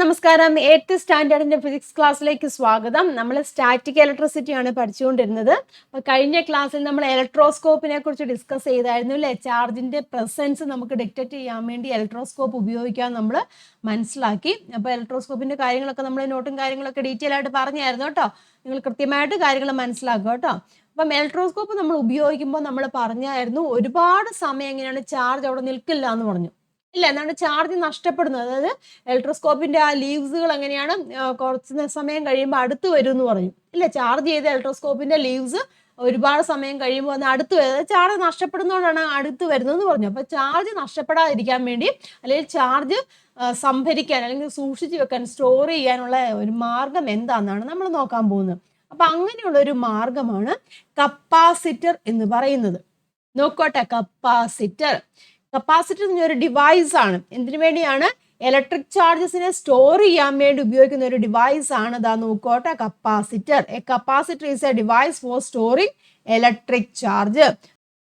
നമസ്കാരം. 8th സ്റ്റാൻഡേർഡിന്റെ physics ക്ലാസ്സിലേക്ക് സ്വാഗതം. നമ്മൾ സ്റ്റാറ്റിക് ഇലക്ട്രിസിറ്റി ആണ് പഠിച്ചുകൊണ്ടിരുന്നത്. അപ്പോൾ കഴിഞ്ഞ ക്ലാസ്സിൽ നമ്മൾ ഇലക്ട്രോസ്കോപ്പിനെ കുറിച്ച് ഡിസ്കസ് ചെയ്തായിരുന്നു അല്ലേ? ചാർജിന്റെ പ്രസൻസ് നമുക്ക് ഡിറ്റക്ട് ചെയ്യാൻ വേണ്ടി ഇലക്ട്രോസ്കോപ്പ് ഉപയോഗിക്കാൻ നമ്മൾ മനസ്സിലാക്കി. അപ്പോൾ ഇലക്ട്രോസ്കോപ്പിന്റെ കാര്യങ്ങളൊക്കെ നമ്മൾ നോട്ടും കാര്യങ്ങളൊക്കെ ഡീറ്റെയിൽ ആയിട്ട് പറഞ്ഞായിരുന്നു കേട്ടോ. നിങ്ങൾ കൃത്യമായിട്ട് കാര്യങ്ങൾ മനസ്സിലാക്കുക കേട്ടോ. അപ്പം ഇലക്ട്രോസ്കോപ്പ് നമ്മൾ ഉപയോഗിക്കുമ്പോൾ നമ്മൾ പറഞ്ഞായിരുന്നു ഒരുപാട് സമയം എങ്ങനെയാണ് ചാർജ് അവിടെ നിൽക്കില്ല എന്ന് പറഞ്ഞു ഇല്ല. എന്താണ് ചാർജ് നഷ്ടപ്പെടുന്നത്? അതായത് ഇലക്ട്രോസ്കോപ്പിന്റെ ആ ലീവ്സുകൾ എങ്ങനെയാണ് കുറച്ച് സമയം കഴിയുമ്പോൾ അടുത്ത് വരും എന്ന് പറഞ്ഞു ഇല്ല. ചാർജ് ചെയ്ത ഇലക്ട്രോസ്കോപ്പിന്റെ ലീവ്സ് ഒരുപാട് സമയം കഴിയുമ്പോൾ ഒന്ന് അടുത്ത് വരുന്നത് ചാർജ് നഷ്ടപ്പെടുന്നതുകൊണ്ടാണ് അടുത്ത് വരുന്നതെന്ന് പറഞ്ഞു. അപ്പൊ ചാർജ് നഷ്ടപ്പെടാതിരിക്കാൻ വേണ്ടി അല്ലെങ്കിൽ ചാർജ് സംഭരിക്കാൻ അല്ലെങ്കിൽ സൂക്ഷിച്ചു വെക്കാൻ സ്റ്റോർ ചെയ്യാനുള്ള ഒരു മാർഗം എന്താണെന്നാണ് നമ്മൾ നോക്കാൻ പോകുന്നത്. അപ്പൊ അങ്ങനെയുള്ള ഒരു മാർഗമാണ് കപ്പാസിറ്റർ എന്ന് പറയുന്നത്. നോക്കോട്ടെ, കപ്പാസിറ്റർ എന്ന് ഒരു ഡിവൈസ് ആണ്. എന്തിനു വേണ്ടിയാണ്? ഇലക്ട്രിക് ചാർജസിനെ സ്റ്റോർ ചെയ്യാൻ വേണ്ടി ഉപയോഗിക്കുന്ന ഒരു ഡിവൈസ് ആണ്. ഇതാ നോക്കോട്ടെ, capacitor. A capacitor is a device for storing electric charge.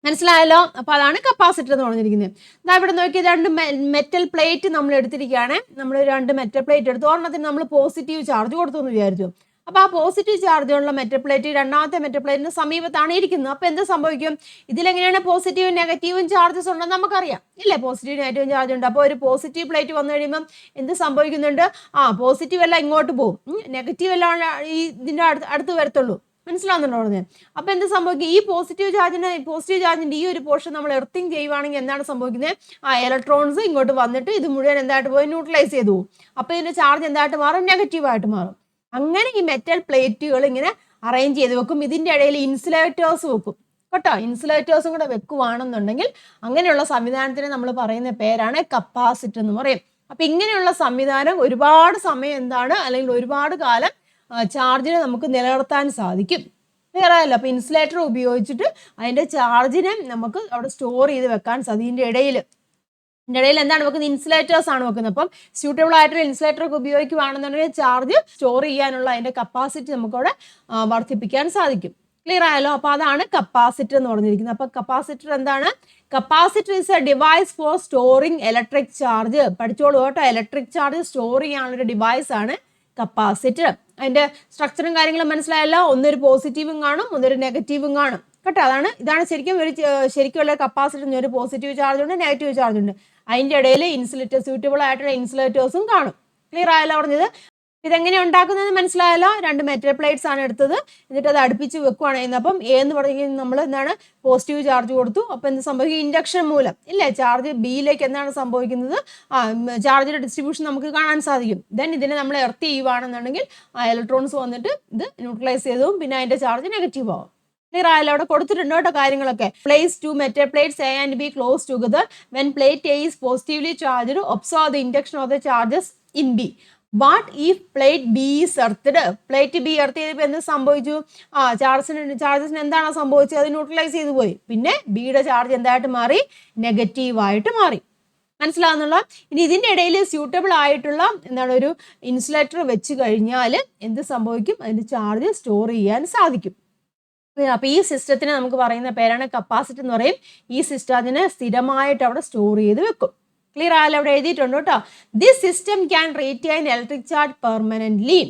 മനസ്സിലായല്ലോ? അപ്പൊ അതാണ് കപ്പാസിറ്റർ എന്ന് പറഞ്ഞിരിക്കുന്നത്. ഇതാ ഇവിടെ നോക്കി, രണ്ട് മെറ്റൽ പ്ലേറ്റ് നമ്മൾ എടുത്തിരിക്കുകയാണ്. നമ്മൾ രണ്ട് മെറ്റൽ പ്ലേറ്റ് എടുത്തു. ഒരെണ്ണത്തിന് നമ്മൾ പോസിറ്റീവ് ചാർജ് കൊടുത്തു എന്ന് വിചാരിച്ചു. അപ്പോൾ ആ പോസിറ്റീവ് ചാർജുള്ള മെറ്റൽ പ്ലേറ്റ് രണ്ടാമത്തെ മെറ്റൽ പ്ലേറ്റിന് സമീപത്താണ് ഇരിക്കുന്നത്. അപ്പോൾ എന്ത് സംഭവിക്കും? ഇതിലെങ്ങനെയാണ് പോസിറ്റീവും നെഗറ്റീവും ചാർജസ് ഉണ്ടെന്ന് നമുക്കറിയാം ഇല്ലേ? പോസിറ്റീവ് നെഗറ്റീവും ചാർജ് ഉണ്ട്. അപ്പോൾ ഒരു പോസിറ്റീവ് പ്ലേറ്റ് വന്നു കഴിയുമ്പം എന്ത് സംഭവിക്കുന്നുണ്ട്? പോസിറ്റീവ് എല്ലാം ഇങ്ങോട്ട് പോകും, നെഗറ്റീവ് എല്ലാം ഇതിൻ്റെ അടുത്ത് വരത്തുള്ളൂ. മനസ്സിലാവുന്നുണ്ടോ പറഞ്ഞത്? അപ്പോൾ എന്ത് സംഭവിക്കും? ഈ പോസിറ്റീവ് ചാർജിന്റെ ഈ ഒരു പോർഷൻ നമ്മൾ എർത്തിങ് ചെയ്യുവാണെങ്കിൽ എന്താണ് സംഭവിക്കുന്നത്? ഇലക്ട്രോൺസ് ഇങ്ങോട്ട് വന്നിട്ട് ഇത് മുഴുവൻ എന്തായിട്ട് പോയി ന്യൂട്രലൈസ് ചെയ്തു പോകും. അപ്പോൾ ഇതിന്റെ ചാർജ് എന്തായിട്ട് മാറും? നെഗറ്റീവായിട്ട് മാറും. അങ്ങനെ ഈ മെറ്റൽ പ്ലേറ്റുകൾ ഇങ്ങനെ അറേഞ്ച് ചെയ്ത് വെക്കും. ഇതിൻ്റെ ഇടയിൽ ഇൻസുലേറ്റേഴ്സ് വെക്കും കേട്ടോ. ഇൻസുലേറ്റേഴ്സും കൂടെ വെക്കുവാണെന്നുണ്ടെങ്കിൽ അങ്ങനെയുള്ള സംവിധാനത്തിന് നമ്മൾ പറയുന്ന പേരാണ് കപ്പാസിറ്റർ എന്ന് പറയും. അപ്പൊ ഇങ്ങനെയുള്ള സംവിധാനം ഒരുപാട് സമയം എന്താണ് അല്ലെങ്കിൽ ഒരുപാട് കാലം ചാർജിനെ നമുക്ക് നിലനിർത്താൻ സാധിക്കും. ക്ലിയർ ആയല്ലോ? അപ്പൊ ഇൻസുലേറ്റർ ഉപയോഗിച്ചിട്ട് അതിന്റെ ചാർജിനെ നമുക്ക് അവിടെ സ്റ്റോർ ചെയ്ത് വെക്കാൻ സാധിക്കും. ഇതിൻ്റെ ഇടയിൽ എന്താണ് വെക്കുന്നത്? ഇൻസുലേറ്റേഴ്സ് ആണ് വെക്കുന്നത്. അപ്പം സ്യൂട്ടബിൾ ആയിട്ടുള്ള ഇൻസുലേറ്റർ ഒക്കെ ഉപയോഗിക്കുകയാണെന്നുണ്ടെങ്കിൽ ചാർജ് സ്റ്റോർ ചെയ്യാനുള്ള അതിന്റെ കപ്പാസിറ്റി നമുക്കവിടെ വർദ്ധിപ്പിക്കാൻ സാധിക്കും. ക്ലിയർ ആയല്ലോ? അപ്പൊ അതാണ് കപ്പാസിറ്റർ എന്ന് പറഞ്ഞിരിക്കുന്നത്. അപ്പൊ കപ്പാസിറ്റർ എന്താണ്? Capacitor is a device for storing electric charge. പഠിച്ചോളൂ കേട്ടോ. ഇലക്ട്രിക് ചാർജ് സ്റ്റോർ ചെയ്യാനുള്ള ഒരു ഡിവൈസ് ആണ് കപ്പാസിറ്റർ. അതിന്റെ സ്ട്രക്ചറും കാര്യങ്ങളും മനസ്സിലായല്ലോ? ഒന്നൊരു പോസിറ്റീവും കാണും, ഒന്നൊരു നെഗറ്റീവും കാണും കേട്ടോ. ഇതാണ് ശരിക്കുള്ള കപ്പാസിറ്ററിന് ഒരു പോസിറ്റീവ് ചാർജ് ഉണ്ട്, നെഗറ്റീവ് ചാർജ് ഉണ്ട്. അതിൻ്റെ ഇടയിൽ സ്യൂട്ടബിൾ ആയിട്ടുള്ള ഇൻസുലേറ്റേഴ്സും കാണും. ക്ലിയർ ആയല്ലോ പറഞ്ഞത്? ഇതെങ്ങനെ ഉണ്ടാക്കുന്നത് മനസ്സിലായല്ലോ? രണ്ട് മെറ്റൽ പ്ലേറ്റ്സ് ആണ് എടുത്തത്, എന്നിട്ട് അത് അടുപ്പിച്ച് വെക്കുവാണ് ചെയ്യുന്നത്. അപ്പം എന്ന് പറഞ്ഞാൽ നമ്മൾ എന്താണ് പോസിറ്റീവ് ചാർജ് കൊടുത്തു. അപ്പം എന്ത് സംഭവിക്കും? ഇൻഡക്ഷൻ മൂലം ഇല്ലേ ചാർജ് ബിയിലേക്ക് എന്താണ് സംഭവിക്കുന്നത്? ചാർജിന്റെ ഡിസ്ട്രിബ്യൂഷൻ നമുക്ക് കാണാൻ സാധിക്കും. ദെൻ ഇതിനെ നമ്മൾ എർത്ത് ചെയ്യുവാണെന്നുണ്ടെങ്കിൽ ഇലക്ട്രോൺസ് വന്നിട്ട് ഇത് ന്യൂട്രലൈസ് ചെയ്തും പിന്നെ അതിന്റെ ചാർജ് നെഗറ്റീവ് ആവും. ക്ലിയർ ആയല്ലോ? അവിടെ കൊടുത്തിട്ടുണ്ട് കേട്ടോ കാര്യങ്ങളൊക്കെ. Place two metal plates A and B close together. When plate A is positively charged, observe the induction of the charges in B. What if plate B is earthed? Plate B earth ചെയ്തപ്പോൾ എന്ത് സംഭവിച്ചു? ചാർജസിന് എന്താണ് സംഭവിച്ചത്? അത് neutralise ചെയ്തു പോയി. പിന്നെ ബിയുടെ ചാർജ് എന്തായിട്ട് മാറി? നെഗറ്റീവായിട്ട് മാറി. മനസ്സിലാവുന്നുള്ള? ഇനി ഇതിൻ്റെ ഇടയിൽ സ്യൂട്ടബിൾ ആയിട്ടുള്ള എന്താണ് ഒരു ഇൻസുലേറ്റർ വെച്ച് കഴിഞ്ഞാൽ എന്ത് സംഭവിക്കും? അതിന്റെ ചാർജ് സ്റ്റോർ ചെയ്യാൻ സാധിക്കും. അപ്പൊ ഈ സിസ്റ്റത്തിന് നമുക്ക് പറയുന്ന പേരാണ് കപ്പാസിറ്റർ എന്ന് പറയും. ഈ സിസ്റ്റം അതിനെ സ്ഥിരമായിട്ട് അവിടെ സ്റ്റോർ ചെയ്ത് വെക്കും. ക്ലിയർ ആയാലും അവിടെ എഴുതിയിട്ടുണ്ട് കേട്ടോ. This system can retain electric charge permanently.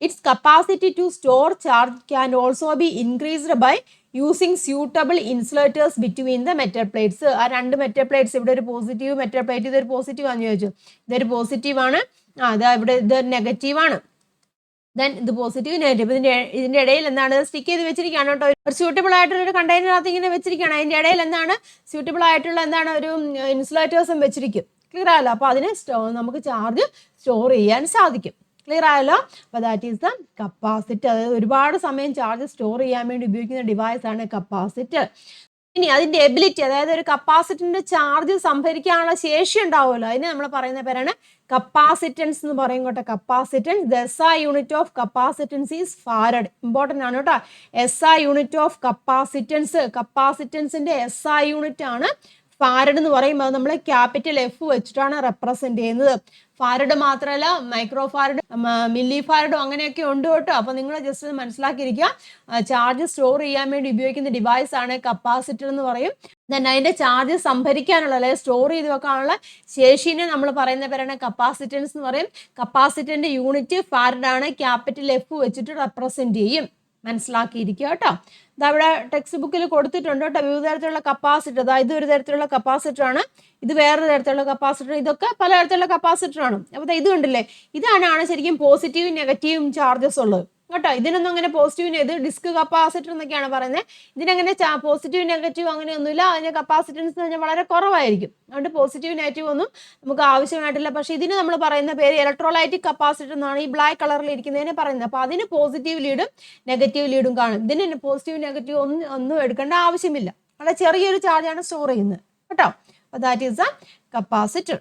Its capacity to store charge can also be increased by using suitable insulators between the metal plates. ആ രണ്ട് മെറ്റൽ പ്ലേറ്റ്സ്, ഇവിടെ ഒരു പോസിറ്റീവ് മെറ്റൽ പ്ലേറ്റ്, ഇതൊരു പോസിറ്റീവ് ആണെന്ന് ചോദിച്ചു. ഇതൊരു പോസിറ്റീവ് ആണ്, അതാ ഇവിടെ ഇതൊരു നെഗറ്റീവ് ആണ്. ദെൻ ഇത് പോസിറ്റീവ് നെഗറ്റീവ്. ഇതിന്റെ ഇടയിൽ എന്താണ് സ്റ്റിക്ക് ചെയ്ത് വെച്ചിരിക്കുകയാണ് കേട്ടോ. ഒരു സ്യൂട്ടബിൾ ആയിട്ടുള്ള ഒരു കണ്ടെയ്നറിനകത്ത് ഇങ്ങനെ വെച്ചിരിക്കുകയാണ്. അതിന്റെ ഇടയിൽ എന്താണ് സ്യൂട്ടബിൾ ആയിട്ടുള്ള എന്താണ് ഒരു ഇൻസുലേറ്റേഴ്സും വെച്ചിരിക്കും. ക്ലിയർ ആയല്ലോ? അപ്പൊ അതിന് നമുക്ക് ചാർജ് സ്റ്റോർ ചെയ്യാൻ സാധിക്കും. ക്ലിയർ ആയല്ലോ? അപ്പൊ ദാറ്റ് ഈസ് ദ കപ്പാസിറ്റർ. അതായത് ഒരുപാട് സമയം ചാർജ് സ്റ്റോർ ചെയ്യാൻ വേണ്ടി ഉപയോഗിക്കുന്ന ഡിവൈസ് ആണ് കപ്പാസിറ്റർ. ഇനി അതിന്റെ എബിലിറ്റി, അതായത് ഒരു കപ്പാസിറ്ററിന്റെ ചാർജ് സംഭരിക്കാനുള്ള ശേഷി ഉണ്ടാവുമല്ലോ, അതിന് നമ്മൾ പറയുന്ന പേരാണ് കപ്പാസിറ്റൻസ് എന്ന് പറയും കേട്ടോ. Capacitance. The SI unit of capacitance is farad. Important ആണ് കേട്ടോ. SI യൂണിറ്റ് ഓഫ് കപ്പാസിറ്റൻസിന്റെ SI യൂണിറ്റ് ആണ് ഫാരഡ് എന്ന് പറയും. അത് നമ്മൾ ക്യാപിറ്റൽ F വെച്ചിട്ടാണ് റെപ്രസെന്റ് ചെയ്യുന്നത്. ഫാരഡ് മാത്രമല്ല, മൈക്രോ ഫാരഡ്, മില്ലി ഫാരഡും അങ്ങനെയൊക്കെ ഉണ്ട് കേട്ടോ. അപ്പൊ നിങ്ങൾ ജസ്റ്റ് മനസ്സിലാക്കിയിരിക്കുക. ചാർജ് സ്റ്റോർ ചെയ്യാൻ വേണ്ടി ഉപയോഗിക്കുന്ന ഡിവൈസ് ആണ് കപ്പാസിറ്റർ എന്ന് പറയും. അതിന്റെ ചാർജ് സംഭരിക്കാനുള്ള അല്ലെങ്കിൽ സ്റ്റോർ ചെയ്ത് വെക്കാനുള്ള ശേഷിനെ നമ്മൾ പറയുന്ന പേരാണ് കപ്പാസിറ്റൻസ് എന്ന് പറയും. കപ്പാസിറ്ററിന്റെ യൂണിറ്റ് ഫാരഡ് ആണ്. ക്യാപിറ്റൽ F വെച്ചിട്ട് റെപ്രസെന്റ് ചെയ്യും. മനസ്സിലാക്കിയിരിക്കുക കേട്ടോ. ഇതവിടെ ടെക്സ്റ്റ് ബുക്കിൽ കൊടുത്തിട്ടുണ്ട് കേട്ടോ. വിവിധ തരത്തിലുള്ള കപ്പാസിറ്റർ, അതായത് ഒരു തരത്തിലുള്ള കപ്പാസിറ്റർ ആണ്, ഇത് വേറൊരു തരത്തിലുള്ള കപ്പാസിറ്റർ, ഇതൊക്കെ പല തരത്തിലുള്ള കപ്പാസിറ്റർ ആണ്. അപ്പൊ ഇത് കണ്ടില്ലേ, ഇതാണ് ശരിക്കും പോസിറ്റീവും നെഗറ്റീവും ചാർജസ് ഉള്ളത് കേട്ടോ. ഇതിനൊന്നും അങ്ങനെ പോസിറ്റീവ്, ഇത് ഡിസ്ക് കപ്പാസിറ്റർ എന്നൊക്കെയാണ് പറയുന്നത്. ഇതിനങ്ങനെ പോസിറ്റീവ് നെഗറ്റീവ് അങ്ങനെയൊന്നുമില്ല. അതിന്റെ കപ്പാസിറ്റൻസ് എന്ന് പറഞ്ഞാൽ വളരെ കുറവായിരിക്കും. അതുകൊണ്ട് പോസിറ്റീവ് നെഗറ്റീവ് ഒന്നും നമുക്ക് ആവശ്യമായിട്ടില്ല. പക്ഷെ ഇതിന് നമ്മൾ പറയുന്ന പേര് ഇലക്ട്രോലൈറ്റിക് കപ്പാസിറ്റർ എന്നാണ്, ഈ ബ്ലാക്ക് കളറിൽ ഇരിക്കുന്നതിനെ പറയുന്നത്. അപ്പൊ അതിന് പോസിറ്റീവ് ലീഡും നെഗറ്റീവ് ലീഡും കാണും. ഇതിന് പോസിറ്റീവ് നെഗറ്റീവ് ഒന്നും എടുക്കേണ്ട ആവശ്യമില്ല. വളരെ ചെറിയൊരു ചാർജാണ് സ്റ്റോർ ചെയ്യുന്നത് കേട്ടോ. അപ്പൊ ദാറ്റ് ഈസ് എ കപ്പാസിറ്റർ.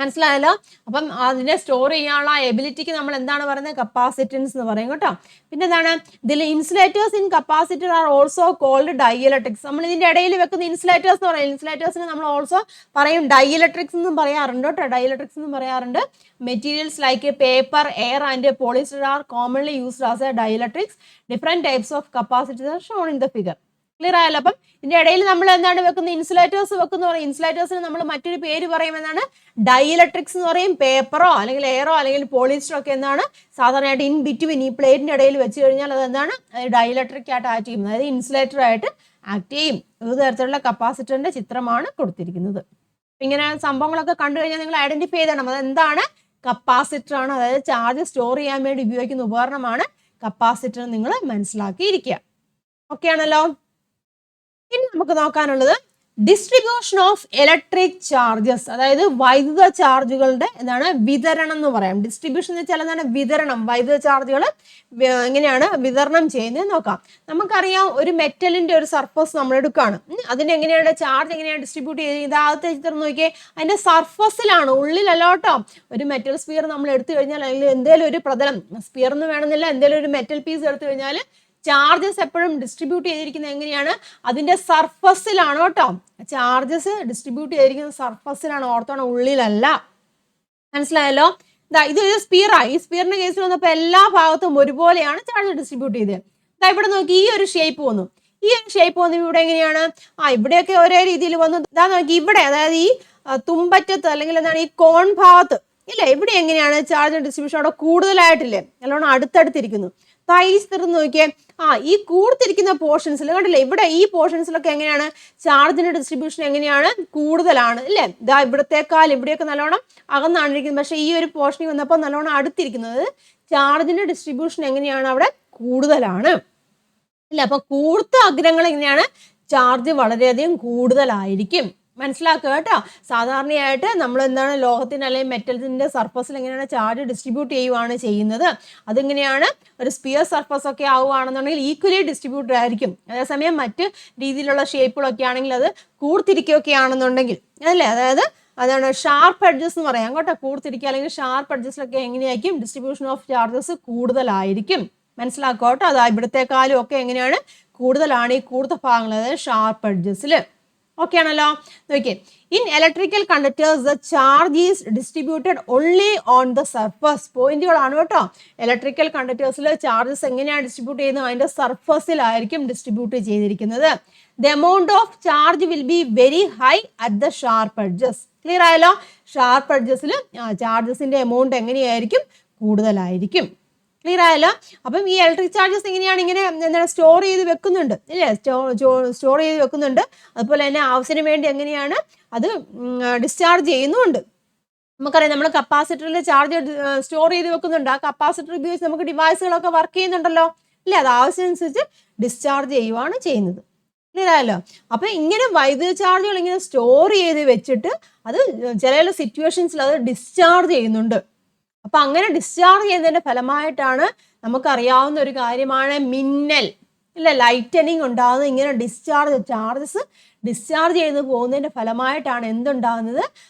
മനസ്സിലായല്ലോ. അപ്പം അതിനെ സ്റ്റോർ ചെയ്യാനുള്ള എബിലിറ്റിക്ക് നമ്മൾ എന്താണ് പറയുന്നത്, കപ്പാസിറ്റൻസ് എന്ന് പറയും കേട്ടോ. പിന്നെ എന്താണ്, ഇതിൽ insulators in capacitor are also called dielectrics. നമ്മൾ ഇതിന്റെ ഇടയിൽ വെക്കുന്ന ഇൻസുലേറ്റേഴ്സ് എന്ന് പറയും. ഇൻസുലേറ്റേഴ്സിന് നമ്മൾ ഓൾസോ പറയും ഡൈഇലക്ട്രിക്സ് എന്നും പറയാറുണ്ട് കേട്ടോ. ഡൈഇലക്ട്രിക്സ് എന്നും പറയാറുണ്ട്. Materials like paper, air and polyester R commonly used as A dielectrics. Different types of capacitor are shown in the figure. Clear ആയല്ലോ. അപ്പം ഇതിന്റെ ഇടയിൽ നമ്മൾ എന്താണ് വെക്കുന്നത്, ഇൻസുലേറ്റേഴ്സ് വെക്കുന്ന പറയും. ഇൻസുലേറ്റേഴ്സിന് നമ്മൾ മറ്റൊരു പേര് പറയും എന്താണ്, ഡൈഇലക്ട്രിക്സ് എന്ന് പറയും. പേപ്പറോ അല്ലെങ്കിൽ എയറോ അല്ലെങ്കിൽ പോളിസ്റ്ററോ ഒക്കെ എന്താണ് സാധാരണയായിട്ട് ഇൻ ബിറ്റ്വീൻ ഈ പ്ലേറ്റിന്റെ ഇടയിൽ വെച്ച് കഴിഞ്ഞാൽ അത് എന്താണ് ഡൈഇലക്ട്രിക് ആയിട്ട് ആക്ട് ചെയ്യും, അതായത് ഇൻസുലേറ്റർ ആയിട്ട് ആക്ട് ചെയ്യും. ഏത് തരത്തിലുള്ള കപ്പാസിറ്ററിന്റെ ചിത്രമാണ് കൊടുത്തിരിക്കുന്നത്. ഇങ്ങനെ സംഭവങ്ങളൊക്കെ കണ്ടു കഴിഞ്ഞാൽ നിങ്ങൾ ഐഡന്റിഫൈ ചെയ്യണം അതെന്താണ്, കപ്പാസിറ്റർ ആണ്. അതായത് ചാർജ് സ്റ്റോർ ചെയ്യാൻ വേണ്ടി ഉപയോഗിക്കുന്ന ഉപകരണമാണ് കപ്പാസിറ്റർ. നിങ്ങൾ മനസ്സിലാക്കിയിരിക്കുക. ഓക്കെ ആണല്ലോ. ഇനി നമുക്ക് നോക്കാനുള്ളത് ഡിസ്ട്രിബ്യൂഷൻ ഓഫ് ഇലക്ട്രിക് ചാർജസ്, അതായത് വൈദ്യുത ചാർജുകളുടെ എന്താണ് വിതരണം എന്ന് പറയാം. ഡിസ്ട്രിബ്യൂഷൻ എന്ന് വെച്ചാൽ എന്താണ്, വിതരണം. വൈദ്യുത ചാർജുകൾ എങ്ങനെയാണ് വിതരണം ചെയ്യുന്നത് നോക്കാം. നമുക്കറിയാം ഒരു മെറ്റലിന്റെ ഒരു സർഫസ് നമ്മൾ എടുക്കുകയാണ്. അതിന് എങ്ങനെയാണ് ചാർജ് എങ്ങനെയാണ് ഡിസ്ട്രിബ്യൂട്ട് ചെയ്യുന്നത്, ആദ്യത്തെ ചിത്രം നോക്കിയേ, അതിന്റെ സർഫസിലാണ്, ഉള്ളിലല്ല കേട്ടോ. ഒരു മെറ്റൽ സ്പിയർ നമ്മൾ എടുത്തു കഴിഞ്ഞാൽ അല്ലെങ്കിൽ എന്തെങ്കിലും ഒരു പ്രതലം, സ്പിയർ എന്ന് വേണമെന്നില്ല, എന്തെങ്കിലും ഒരു മെറ്റൽ പീസ് എടുത്തു കഴിഞ്ഞാൽ ചാർജസ് എപ്പോഴും ഡിസ്ട്രിബ്യൂട്ട് ചെയ്തിരിക്കുന്നത് എങ്ങനെയാണ്, അതിന്റെ സർഫസിലാണ് കേട്ടോ. ചാർജസ് ഡിസ്ട്രിബ്യൂട്ട് ചെയ്തിരിക്കുന്നത് സർഫസിലാണ്, ഓർത്തോണം, ഉള്ളിലല്ല. മനസ്സിലായല്ലോ. ഇത് സ്പിയറായി. ഈ സ്പിയറിന്റെ കേസിൽ വന്നപ്പോൾ എല്ലാ ഭാഗത്തും ഒരുപോലെയാണ് ചാർജ് ഡിസ്ട്രിബ്യൂട്ട് ചെയ്തത്. ഇവിടെ നോക്കി, ഈ ഒരു ഷേപ്പ് വന്നു. ഈ ഒരു ഷേപ്പ് വന്നു ഇവിടെ എങ്ങനെയാണ്, ഇവിടെയൊക്കെ ഒരേ രീതിയിൽ വന്നു. ഇതാ നോക്കി ഇവിടെ, അതായത് ഈ തുമ്പറ്റത്ത് അല്ലെങ്കിൽ എന്താണ് ഈ കോൺ ഭാഗത്ത് ഇല്ല, ഇവിടെ എങ്ങനെയാണ് ചാർജ് ഡിസ്ട്രിബ്യൂഷൻ അവിടെ കൂടുതലായിട്ടില്ലേ, നല്ലോണം അടുത്തടുത്തിരിക്കുന്നു. ഈ ചിത്രം നോക്കിയേ, ഈ കൂർത്തിരിക്കുന്ന പോർഷൻസിൽ കണ്ടില്ലേ, ഇവിടെ ഈ പോർഷൻസിലൊക്കെ എങ്ങനെയാണ് ചാർജിന്റെ ഡിസ്ട്രിബ്യൂഷൻ എങ്ങനെയാണ് കൂടുതലാണ് അല്ലേ. ഇതാ ഇവിടത്തേക്കാൾ ഇവിടെയൊക്കെ നല്ലോണം അകന്നാണ് ഇരിക്കുന്നത്. പക്ഷെ ഈ ഒരു പോർഷനിൽ വന്നപ്പോൾ നല്ലോണം അടുത്തിരിക്കുന്നത്, ചാർജിന്റെ ഡിസ്ട്രിബ്യൂഷൻ എങ്ങനെയാണ് അവിടെ കൂടുതലാണ് അല്ലേ. അപ്പൊ കൂർത്ത അഗ്രങ്ങൾ എങ്ങനെയാണ്, ചാർജ് വളരെയധികം കൂടുതലായിരിക്കും. മനസ്സിലാക്കുക കേട്ടോ. സാധാരണയായിട്ട് നമ്മൾ എന്താണ് ലോഹത്തിന് അല്ലെങ്കിൽ മെറ്റൽസിന്റെ സർഫസിൽ എങ്ങനെയാണ് ചാർജ് ഡിസ്ട്രിബ്യൂട്ട് ചെയ്യുവാണ് ചെയ്യുന്നത്. അതെങ്ങനെയാണ്, ഒരു സ്പിയർ സർഫസ് ഒക്കെ ആവുകയാണെന്നുണ്ടെങ്കിൽ ഈക്വലി ഡിസ്ട്രിബ്യൂട്ടഡ് ആയിരിക്കും. അതേസമയം മറ്റ് രീതിയിലുള്ള ഷേപ്പുകളൊക്കെ ആണെങ്കിൽ അത് കൂർത്തിരിക്കുകയൊക്കെ ആണെന്നുണ്ടെങ്കിൽ അതല്ലേ, അതാണ് ഷാർപ്പ് എഡ്ജസ് എന്ന് പറയാം കേട്ടോ. കൂർത്തിരിക്കുക അല്ലെങ്കിൽ ഷാർപ്പ് എഡ്ജസിലൊക്കെ എങ്ങനെയായിരിക്കും ഡിസ്ട്രിബ്യൂഷൻ ഓഫ് ചാർജസ് കൂടുതലായിരിക്കും. മനസ്സിലാക്കുക കേട്ടോ. അത് ഇവിടത്തെക്കാളും ഒക്കെ എങ്ങനെയാണ് കൂടുതലാണ് ഈ കൂർത്ത ഭാഗങ്ങൾ, അതായത് ഷാർപ്പ് എഡ്ജസിൽ. ഓക്കെ ആണല്ലോ. നോക്കിയേ, in electrical conductors the charge is distributed only on the surface. പോയിന്റുകളാണ് കേട്ടോ. ഇലക്ട്രിക്കൽ കണ്ടക്ടേഴ്സിൽ ചാർജസ് എങ്ങനെയാണ് ഡിസ്ട്രിബ്യൂട്ട് ചെയ്യുന്നത്, അതിന്റെ സർഫസിലായിരിക്കും ഡിസ്ട്രിബ്യൂട്ട് ചെയ്തിരിക്കുന്നത്. The amount of charge will be very high at the sharp edges. Clear ആയല്ലോ. ഷാർപ്പ് എഡ്ജസിൽ ചാർജസിന്റെ എമൗണ്ട് എങ്ങനെയായിരിക്കും, കൂടുതലായിരിക്കും. ക്ലിയർ ആയല്ലോ. അപ്പം ഈ ഇലക്ട്രിക് ചാർജസ് എങ്ങനെയാണ് ഇങ്ങനെ എന്താണ് സ്റ്റോർ ചെയ്ത് വെക്കുന്നുണ്ട് ഇല്ലേ, സ്റ്റോർ ചെയ്ത് വെക്കുന്നുണ്ട്. അതുപോലെ തന്നെ ആവശ്യത്തിന് വേണ്ടി എങ്ങനെയാണ് അത് ഡിസ്ചാർജ് ചെയ്യുന്നുണ്ട്. നമുക്കറിയാം നമ്മൾ കപ്പാസിറ്ററിൽ ചാർജ് സ്റ്റോർ ചെയ്ത് വെക്കുന്നുണ്ട്. ആ കപ്പാസിറ്റർ ഉപയോഗിച്ച് നമുക്ക് ഡിവൈസുകളൊക്കെ വർക്ക് ചെയ്യുന്നുണ്ടല്ലോ അല്ലേ. അത് ആവശ്യമനുസരിച്ച് ഡിസ്ചാർജ് ചെയ്യുവാണ് ചെയ്യുന്നത്. ക്ലിയർ ആയല്ലോ. അപ്പൊ ഇങ്ങനെ വൈദ്യുത ചാർജുകൾ ഇങ്ങനെ സ്റ്റോർ ചെയ്ത് വെച്ചിട്ട് അത് ചില സിറ്റുവേഷൻസിൽ അത് ഡിസ്ചാർജ് ചെയ്യുന്നുണ്ട്. അപ്പൊ അങ്ങനെ ഡിസ്ചാർജ് ചെയ്യുന്നതിന്റെ ഫലമായിട്ടാണ് നമുക്കറിയാവുന്ന ഒരു കാര്യമാണ് മിന്നൽ ഇല്ല, ലൈറ്റനിങ് ഉണ്ടാകുന്നത്. ഇങ്ങനെ ചാർജസ് ഡിസ്ചാർജ് ചെയ്ത് പോകുന്നതിന്റെ ഫലമായിട്ടാണ് എന്തുണ്ടാകുന്നത്,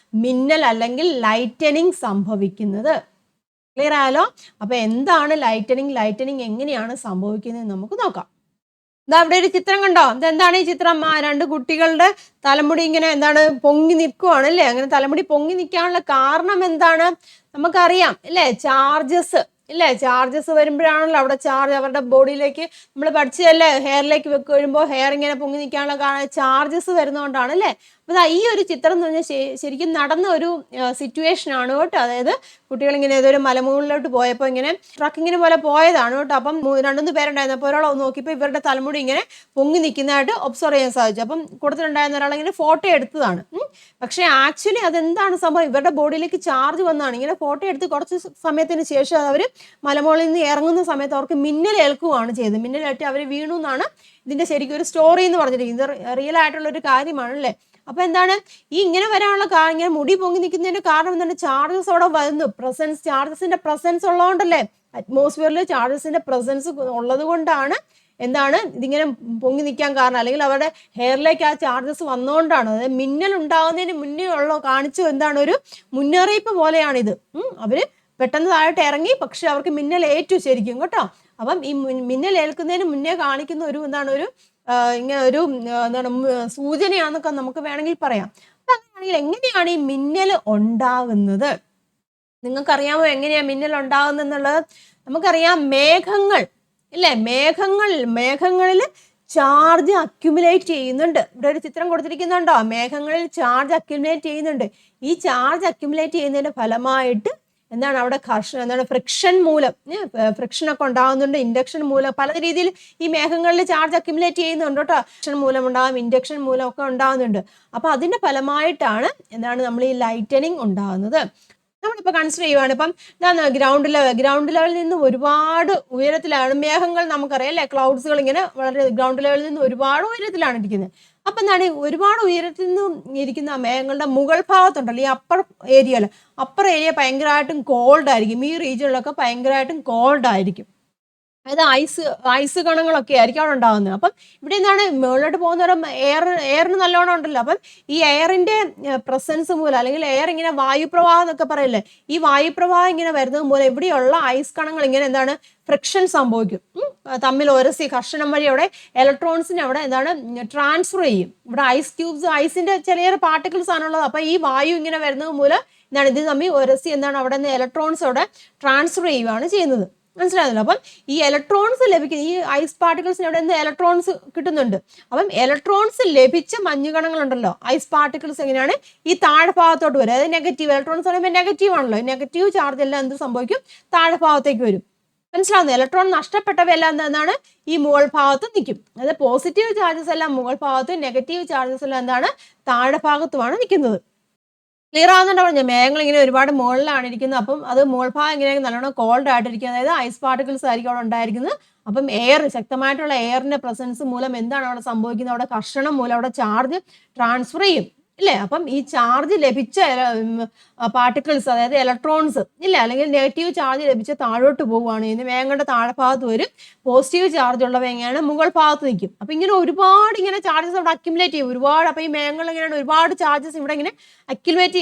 മിന്നൽ അല്ലെങ്കിൽ ലൈറ്റനിങ് സംഭവിക്കുന്നത്. ക്ലിയർ ആയാലോ. അപ്പൊ എന്താണ് ലൈറ്റനിങ് എങ്ങനെയാണ് സംഭവിക്കുന്നത് നമുക്ക് നോക്കാം. ഇതാ ഇവിടെ ഒരു ചിത്രം കണ്ടോ. ഇതെന്താണ് ഈ ചിത്രം, രണ്ട് കുട്ടികളുടെ തലമുടി ഇങ്ങനെ എന്താണ് പൊങ്ങി നിൽക്കുവാണ് അല്ലേ. അങ്ങനെ തലമുടി പൊങ്ങി നിൽക്കാനുള്ള കാരണം എന്താണ് നമുക്കറിയാം അല്ലേ, ചാർജസ് ഇല്ലേ? ചാർജസ് വരുമ്പോഴാണല്ലോ അവിടെ ചാർജ് അവരുടെ ബോഡിയിലേക്ക് നമ്മൾ പഠിച്ചതല്ലേ, ഹെയറിലേക്ക് വരുമ്പോൾ ഹെയർ ഇങ്ങനെ പൊങ്ങി നിൽക്കാനുള്ള ചാർജസ് വരുന്നതുകൊണ്ടാണ് അല്ലേ? അപ്പോൾ ഈ ഒരു ചിത്രം എന്ന് പറഞ്ഞാൽ ശരിക്കും നടന്ന ഒരു സിറ്റുവേഷൻ ആണ് കേട്ടോ. അതായത് കുട്ടികൾ ഇങ്ങനെ ഏതൊരു മലമുകളിലോട്ട് പോയപ്പോൾ ഇങ്ങനെ ട്രക്കിങ്ങിന് പോലെ പോയതാണ് കേട്ടോ. അപ്പം 2-3 പേരുണ്ടായിരുന്നു. അപ്പോൾ ഒരാൾ നോക്കിയപ്പോൾ ഇവരുടെ തലമുടി ഇങ്ങനെ പൊങ്ങി നിൽക്കുന്നതായിട്ട് ഒബ്സർവ് ചെയ്യാൻ സാധിച്ചു. അപ്പം കൂട്ടത്തിലുണ്ടായിരുന്ന ഒരാൾ ഇങ്ങനെ ഫോട്ടോ എടുത്തതാണ്. പക്ഷേ ആക്ച്വലി അതെന്താണ് സംഭവം, ഇവരുടെ ബോഡിയിലേക്ക് ചാർജ് വന്നതാണ്. ഇങ്ങനെ ഫോട്ടോ എടുത്ത് കുറച്ച് സമയത്തിന് ശേഷം അവർ മലമുകളിൽ നിന്ന് ഇറങ്ങുന്ന സമയത്ത് അവർക്ക് മിന്നലേൽക്കുകയാണ് ചെയ്തത്. മിന്നലേറ്റ് അവർ വീണു എന്നാണ് ഇതിൻ്റെ ശരിക്കും ഒരു സ്റ്റോറി എന്ന് പറഞ്ഞിരിക്കുന്നത്. ഇത് റിയൽ ആയിട്ടുള്ള ഒരു കാര്യമാണ് അല്ലേ? അപ്പൊ എന്താണ് ഈ ഇങ്ങനെ വരാനുള്ള ഇങ്ങനെ മുടി പൊങ്ങി നിൽക്കുന്നതിന്റെ കാരണം എന്താണ്? ചാർജസ് അവിടെ വരുന്നു, ചാർജസിന്റെ പ്രസൻസ് ഉള്ളതുകൊണ്ടല്ലേ? അറ്റ്മോസ്ഫിയറിൽ ചാർജസിന്റെ പ്രസൻസ് ഉള്ളത് കൊണ്ടാണ് എന്താണ് ഇതിങ്ങനെ പൊങ്ങി നിൽക്കാൻ കാരണം, അല്ലെങ്കിൽ അവരുടെ ഹെയറിലേക്ക് ആ ചാർജസ് വന്നുകൊണ്ടാണ്. അതായത് മിന്നൽ ഉണ്ടാകുന്നതിന് മുന്നേ കാണിച്ചു എന്താണ് ഒരു മുന്നറിയിപ്പ് പോലെയാണിത്. അവര് പെട്ടെന്ന് താഴോട്ട് ഇറങ്ങി, പക്ഷെ അവർക്ക് മിന്നൽ ഏറ്റു ശരിക്കും കേട്ടോ. അപ്പം ഈ മിന്നൽ ഏൽക്കുന്നതിന് മുന്നേ കാണിക്കുന്ന ഒരു എന്താണ് ഒരു ഇങ്ങനെ ഒരു എന്താണ് സൂചനയാണെന്നൊക്കെ നമുക്ക് വേണമെങ്കിൽ പറയാം. അപ്പൊ അങ്ങനെയാണെങ്കിൽ എങ്ങനെയാണ് ഈ മിന്നൽ ഉണ്ടാകുന്നത്? നിങ്ങൾക്കറിയാമോ എങ്ങനെയാ മിന്നൽ ഉണ്ടാകുന്നത് എന്നുള്ളത്? നമുക്കറിയാം, മേഘങ്ങൾ ഇല്ലേ? മേഘങ്ങളിൽ ചാർജ് അക്യുമുലേറ്റ് ചെയ്യുന്നുണ്ട്. ഇവിടെ ഒരു ചിത്രം കൊടുത്തിരിക്കുന്നുണ്ടോ? മേഘങ്ങളിൽ ചാർജ് അക്യുമുലേറ്റ് ചെയ്യുന്നുണ്ട്. ഈ ചാർജ് അക്യുമുലേറ്റ് ചെയ്യുന്നതിന്റെ ഫലമായിട്ട് എന്താണ് അവിടെ എന്താണ് ഫ്രിക്ഷൻ മൂലം ഫ്രിക്ഷനൊക്കെ ഉണ്ടാകുന്നുണ്ട്, ഇൻഡക്ഷൻ മൂലം പല രീതിയിൽ ഈ മേഘങ്ങളിൽ ചാർജ് അക്യുമുലേറ്റ് ചെയ്യുന്നുണ്ട് കേട്ടോ. ഫ്രിക്ഷൻ മൂലം ഉണ്ടാകും, ഇൻഡക്ഷൻ മൂലം ഒക്കെ ഉണ്ടാകുന്നുണ്ട്. അപ്പൊ അതിന്റെ ഫലമായിട്ടാണ് എന്താണ് നമ്മൾ ഈ ലൈറ്റനിങ് ഉണ്ടാകുന്നത്. നമ്മളിപ്പോൾ കൺസിഡർ ചെയ്യുവാണ്, ഇപ്പം എന്താണ് ഗ്രൗണ്ട് ലെവലിൽ നിന്ന് ഒരുപാട് ഉയരത്തിലാണ് മേഘങ്ങൾ. നമുക്കറിയാം അല്ലേ, ക്ലൗഡ്സുകൾ ഇങ്ങനെ വളരെ ഗ്രൗണ്ട് ലെവലിൽ നിന്ന് ഒരുപാട് ഉയരത്തിലാണ് ഇരിക്കുന്നത്. അപ്പം എന്താണ് ഒരുപാട് ഉയരത്തിൽ നിന്ന് ഇരിക്കുന്ന മേഘങ്ങളുടെ മുകൾ ഭാഗത്തുണ്ടല്ലോ, ഈ അപ്പർ ഏരിയ ഭയങ്കരമായിട്ടും കോൾഡ് ആയിരിക്കും. ഈ റീജിയനിലൊക്കെ ഭയങ്കരമായിട്ടും കോൾഡ് ആയിരിക്കും. അതായത് ഐസ് കണങ്ങളൊക്കെ ആയിരിക്കും അവിടെ ഉണ്ടാകുന്നത്. അപ്പം ഇവിടെ എന്താണ് മുകളിലോട്ട് പോകുന്നവരും എയറിന് നല്ലോണം ഉണ്ടല്ലോ. അപ്പം ഈ എയറിന്റെ പ്രസൻസ് മൂലം, അല്ലെങ്കിൽ എയർ ഇങ്ങനെ വായുപ്രവാഹം എന്നൊക്കെ പറയില്ലേ, ഈ വായുപ്രവാഹം ഇങ്ങനെ വരുന്നത് മൂലം ഇവിടെയുള്ള ഐസ് കണങ്ങൾ ഇങ്ങനെ എന്താണ് ഫ്രിക്ഷൻ സംഭവിക്കും, തമ്മിൽ ഉരസി ഘർഷണം വഴി അവിടെ ഇലക്ട്രോൺസിനെ അവിടെ എന്താണ് ട്രാൻസ്ഫർ ചെയ്യും. ഇവിടെ ഐസ് ക്യൂബ്സ്, ഐസിന്റെ ചെറിയ പാർട്ടിക്കിൾസ് ആണുള്ളത്. അപ്പൊ ഈ വായു ഇങ്ങനെ വരുന്നത് മൂലം എന്താണ് ഇത് തമ്മിൽ ഉരസി എന്താണ് അവിടെ നിന്ന് ഇലക്ട്രോൺസ് അവിടെ ട്രാൻസ്ഫർ ചെയ്യുകയാണ് ചെയ്യുന്നത്. മനസ്സിലാകുന്നല്ലോ? അപ്പം ഈ ഇലക്ട്രോൺസ് ലഭിക്കുന്ന ഈ ഐസ് പാർട്ടിക്കിൾസിന് എവിടെ നിന്ന് ഇലക്ട്രോൺസ് കിട്ടുന്നുണ്ട്. അപ്പം ഇലക്ട്രോൺസ് ലഭിച്ച മഞ്ഞുകണങ്ങളുണ്ടല്ലോ, ഐസ് പാർട്ടിക്കിൾസ് എങ്ങനെയാണ് ഈ താഴ്ഭാഗത്തോട്ട് വരും. അതായത് നെഗറ്റീവ് ഇലക്ട്രോൺസ് പറയുമ്പോൾ നെഗറ്റീവ് ആണല്ലോ, നെഗറ്റീവ് ചാർജ് എല്ലാം എന്ത് സംഭവിക്കും? താഴ്ഭാഗത്തേക്ക് വരും. മനസ്സിലാവുന്നു? ഇലക്ട്രോൺ നഷ്ടപ്പെട്ടവയെല്ലാം എന്താണ് ഈ മുകൾ ഭാഗത്ത് നിൽക്കും. അതായത് പോസിറ്റീവ് ചാർജസ് എല്ലാം മുകൾ ഭാഗത്തും നെഗറ്റീവ് ചാർജസ് എല്ലാം എന്താണ് താഴ്ഭാഗത്തുമാണ് നിൽക്കുന്നത്. ക്ലിയർ ആവുന്നുണ്ടോ? പറഞ്ഞ മേഘങ്ങൾ ഇങ്ങനെ ഒരുപാട് മുകളിലാണ് ഇരിക്കുന്നത്. അപ്പം അത് മുകൾ ഭാഗം ഇങ്ങനെ നല്ലോണം കോൾഡ് ആയിട്ടിരിക്കും. അതായത് ഐസ് പാർട്ടിക്കിൾസ് ആയിരിക്കും അവിടെ ഉണ്ടായിരിക്കുന്നത്. അപ്പം ശക്തമായിട്ടുള്ള എയറിന്റെ പ്രസൻസ് മൂലം എന്താണ് അവിടെ സംഭവിക്കുന്നത്? അവിടെ കർഷണം മൂലം അവിടെ ചാർജ് ട്രാൻസ്ഫർ ചെയ്യും ഇല്ലേ? അപ്പം ഈ ചാർജ് ലഭിച്ച പാർട്ടിക്കിൾസ്, അതായത് ഇലക്ട്രോൺസ് ഇല്ലേ, അല്ലെങ്കിൽ നെഗറ്റീവ് ചാർജ് ലഭിച്ച താഴോട്ട് പോവുകയാണ് ചെയ്യുന്നത്. മേഘങ്ങളുടെ താഴ്ഭാഗത്ത് വരും. പോസിറ്റീവ് ചാർജ് ഉള്ളവ എങ്ങനെയാണ് മുകൾ ഭാഗത്ത് നിൽക്കും. അപ്പൊ ഇങ്ങനെ ഒരുപാട് ഇങ്ങനെ ചാർജസ് അവിടെ അക്യുമുലേറ്റ് ചെയ്യും ഒരുപാട്. അപ്പൊ ഈ മേഘങ്ങൾ എങ്ങനെയാണ് ഒരുപാട് ചാർജസ് ഇവിടെ ഇങ്ങനെ അക്യുമുലേറ്റ്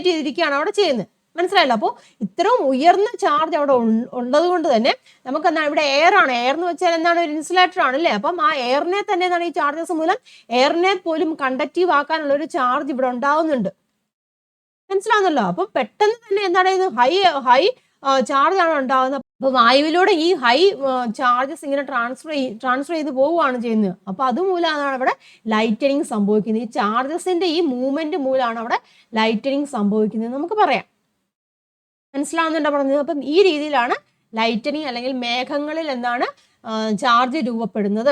ചെയ്തിരിക്കുകയാണ് അവിടെ ചെയ്യുന്നത്. മനസ്സിലായല്ലോ? അപ്പോൾ ഇത്രയും ഉയർന്ന ചാർജ് അവിടെ ഉള്ളത് കൊണ്ട് തന്നെ നമുക്ക് എന്താണ് ഇവിടെ എയർ എന്ന് വെച്ചാൽ എന്താണ് ഒരു ഇൻസുലേറ്റർ ആണ് അല്ലേ? അപ്പം ആ എയറിനെ തന്നെ എന്താണ് ഈ ചാർജസ് മൂലം എയറിനെ പോലും കണ്ടക്റ്റീവ് ആക്കാനുള്ള ഒരു ചാർജ് ഇവിടെ ഉണ്ടാവുന്നുണ്ട്. മനസ്സിലാവുന്നല്ലോ? അപ്പം പെട്ടെന്ന് തന്നെ എന്താണ് ഹൈ ചാർജ് ആണ് ഉണ്ടാകുന്നത്. അപ്പൊ വായുവിലൂടെ ഈ ഹൈ ചാർജസ് ഇങ്ങനെ ട്രാൻസ്ഫർ ചെയ്ത് പോവുകയാണ് ചെയ്യുന്നത്. അപ്പൊ അതുമൂലമാണ് അവിടെ ലൈറ്റനിങ് സംഭവിക്കുന്നത്. ഈ ചാർജസിന്റെ ഈ മൂവ്മെന്റ് മൂലമാണ് അവിടെ ലൈറ്റനിങ് സംഭവിക്കുന്നത് നമുക്ക് പറയാം. മനസ്സിലാവുന്നുണ്ടോ പറഞ്ഞത്? അപ്പം ഈ രീതിയിലാണ് ലൈറ്റനിങ് അല്ലെങ്കിൽ മേഘങ്ങളിൽ എന്താണ് ചാർജ് രൂപപ്പെടുന്നത്.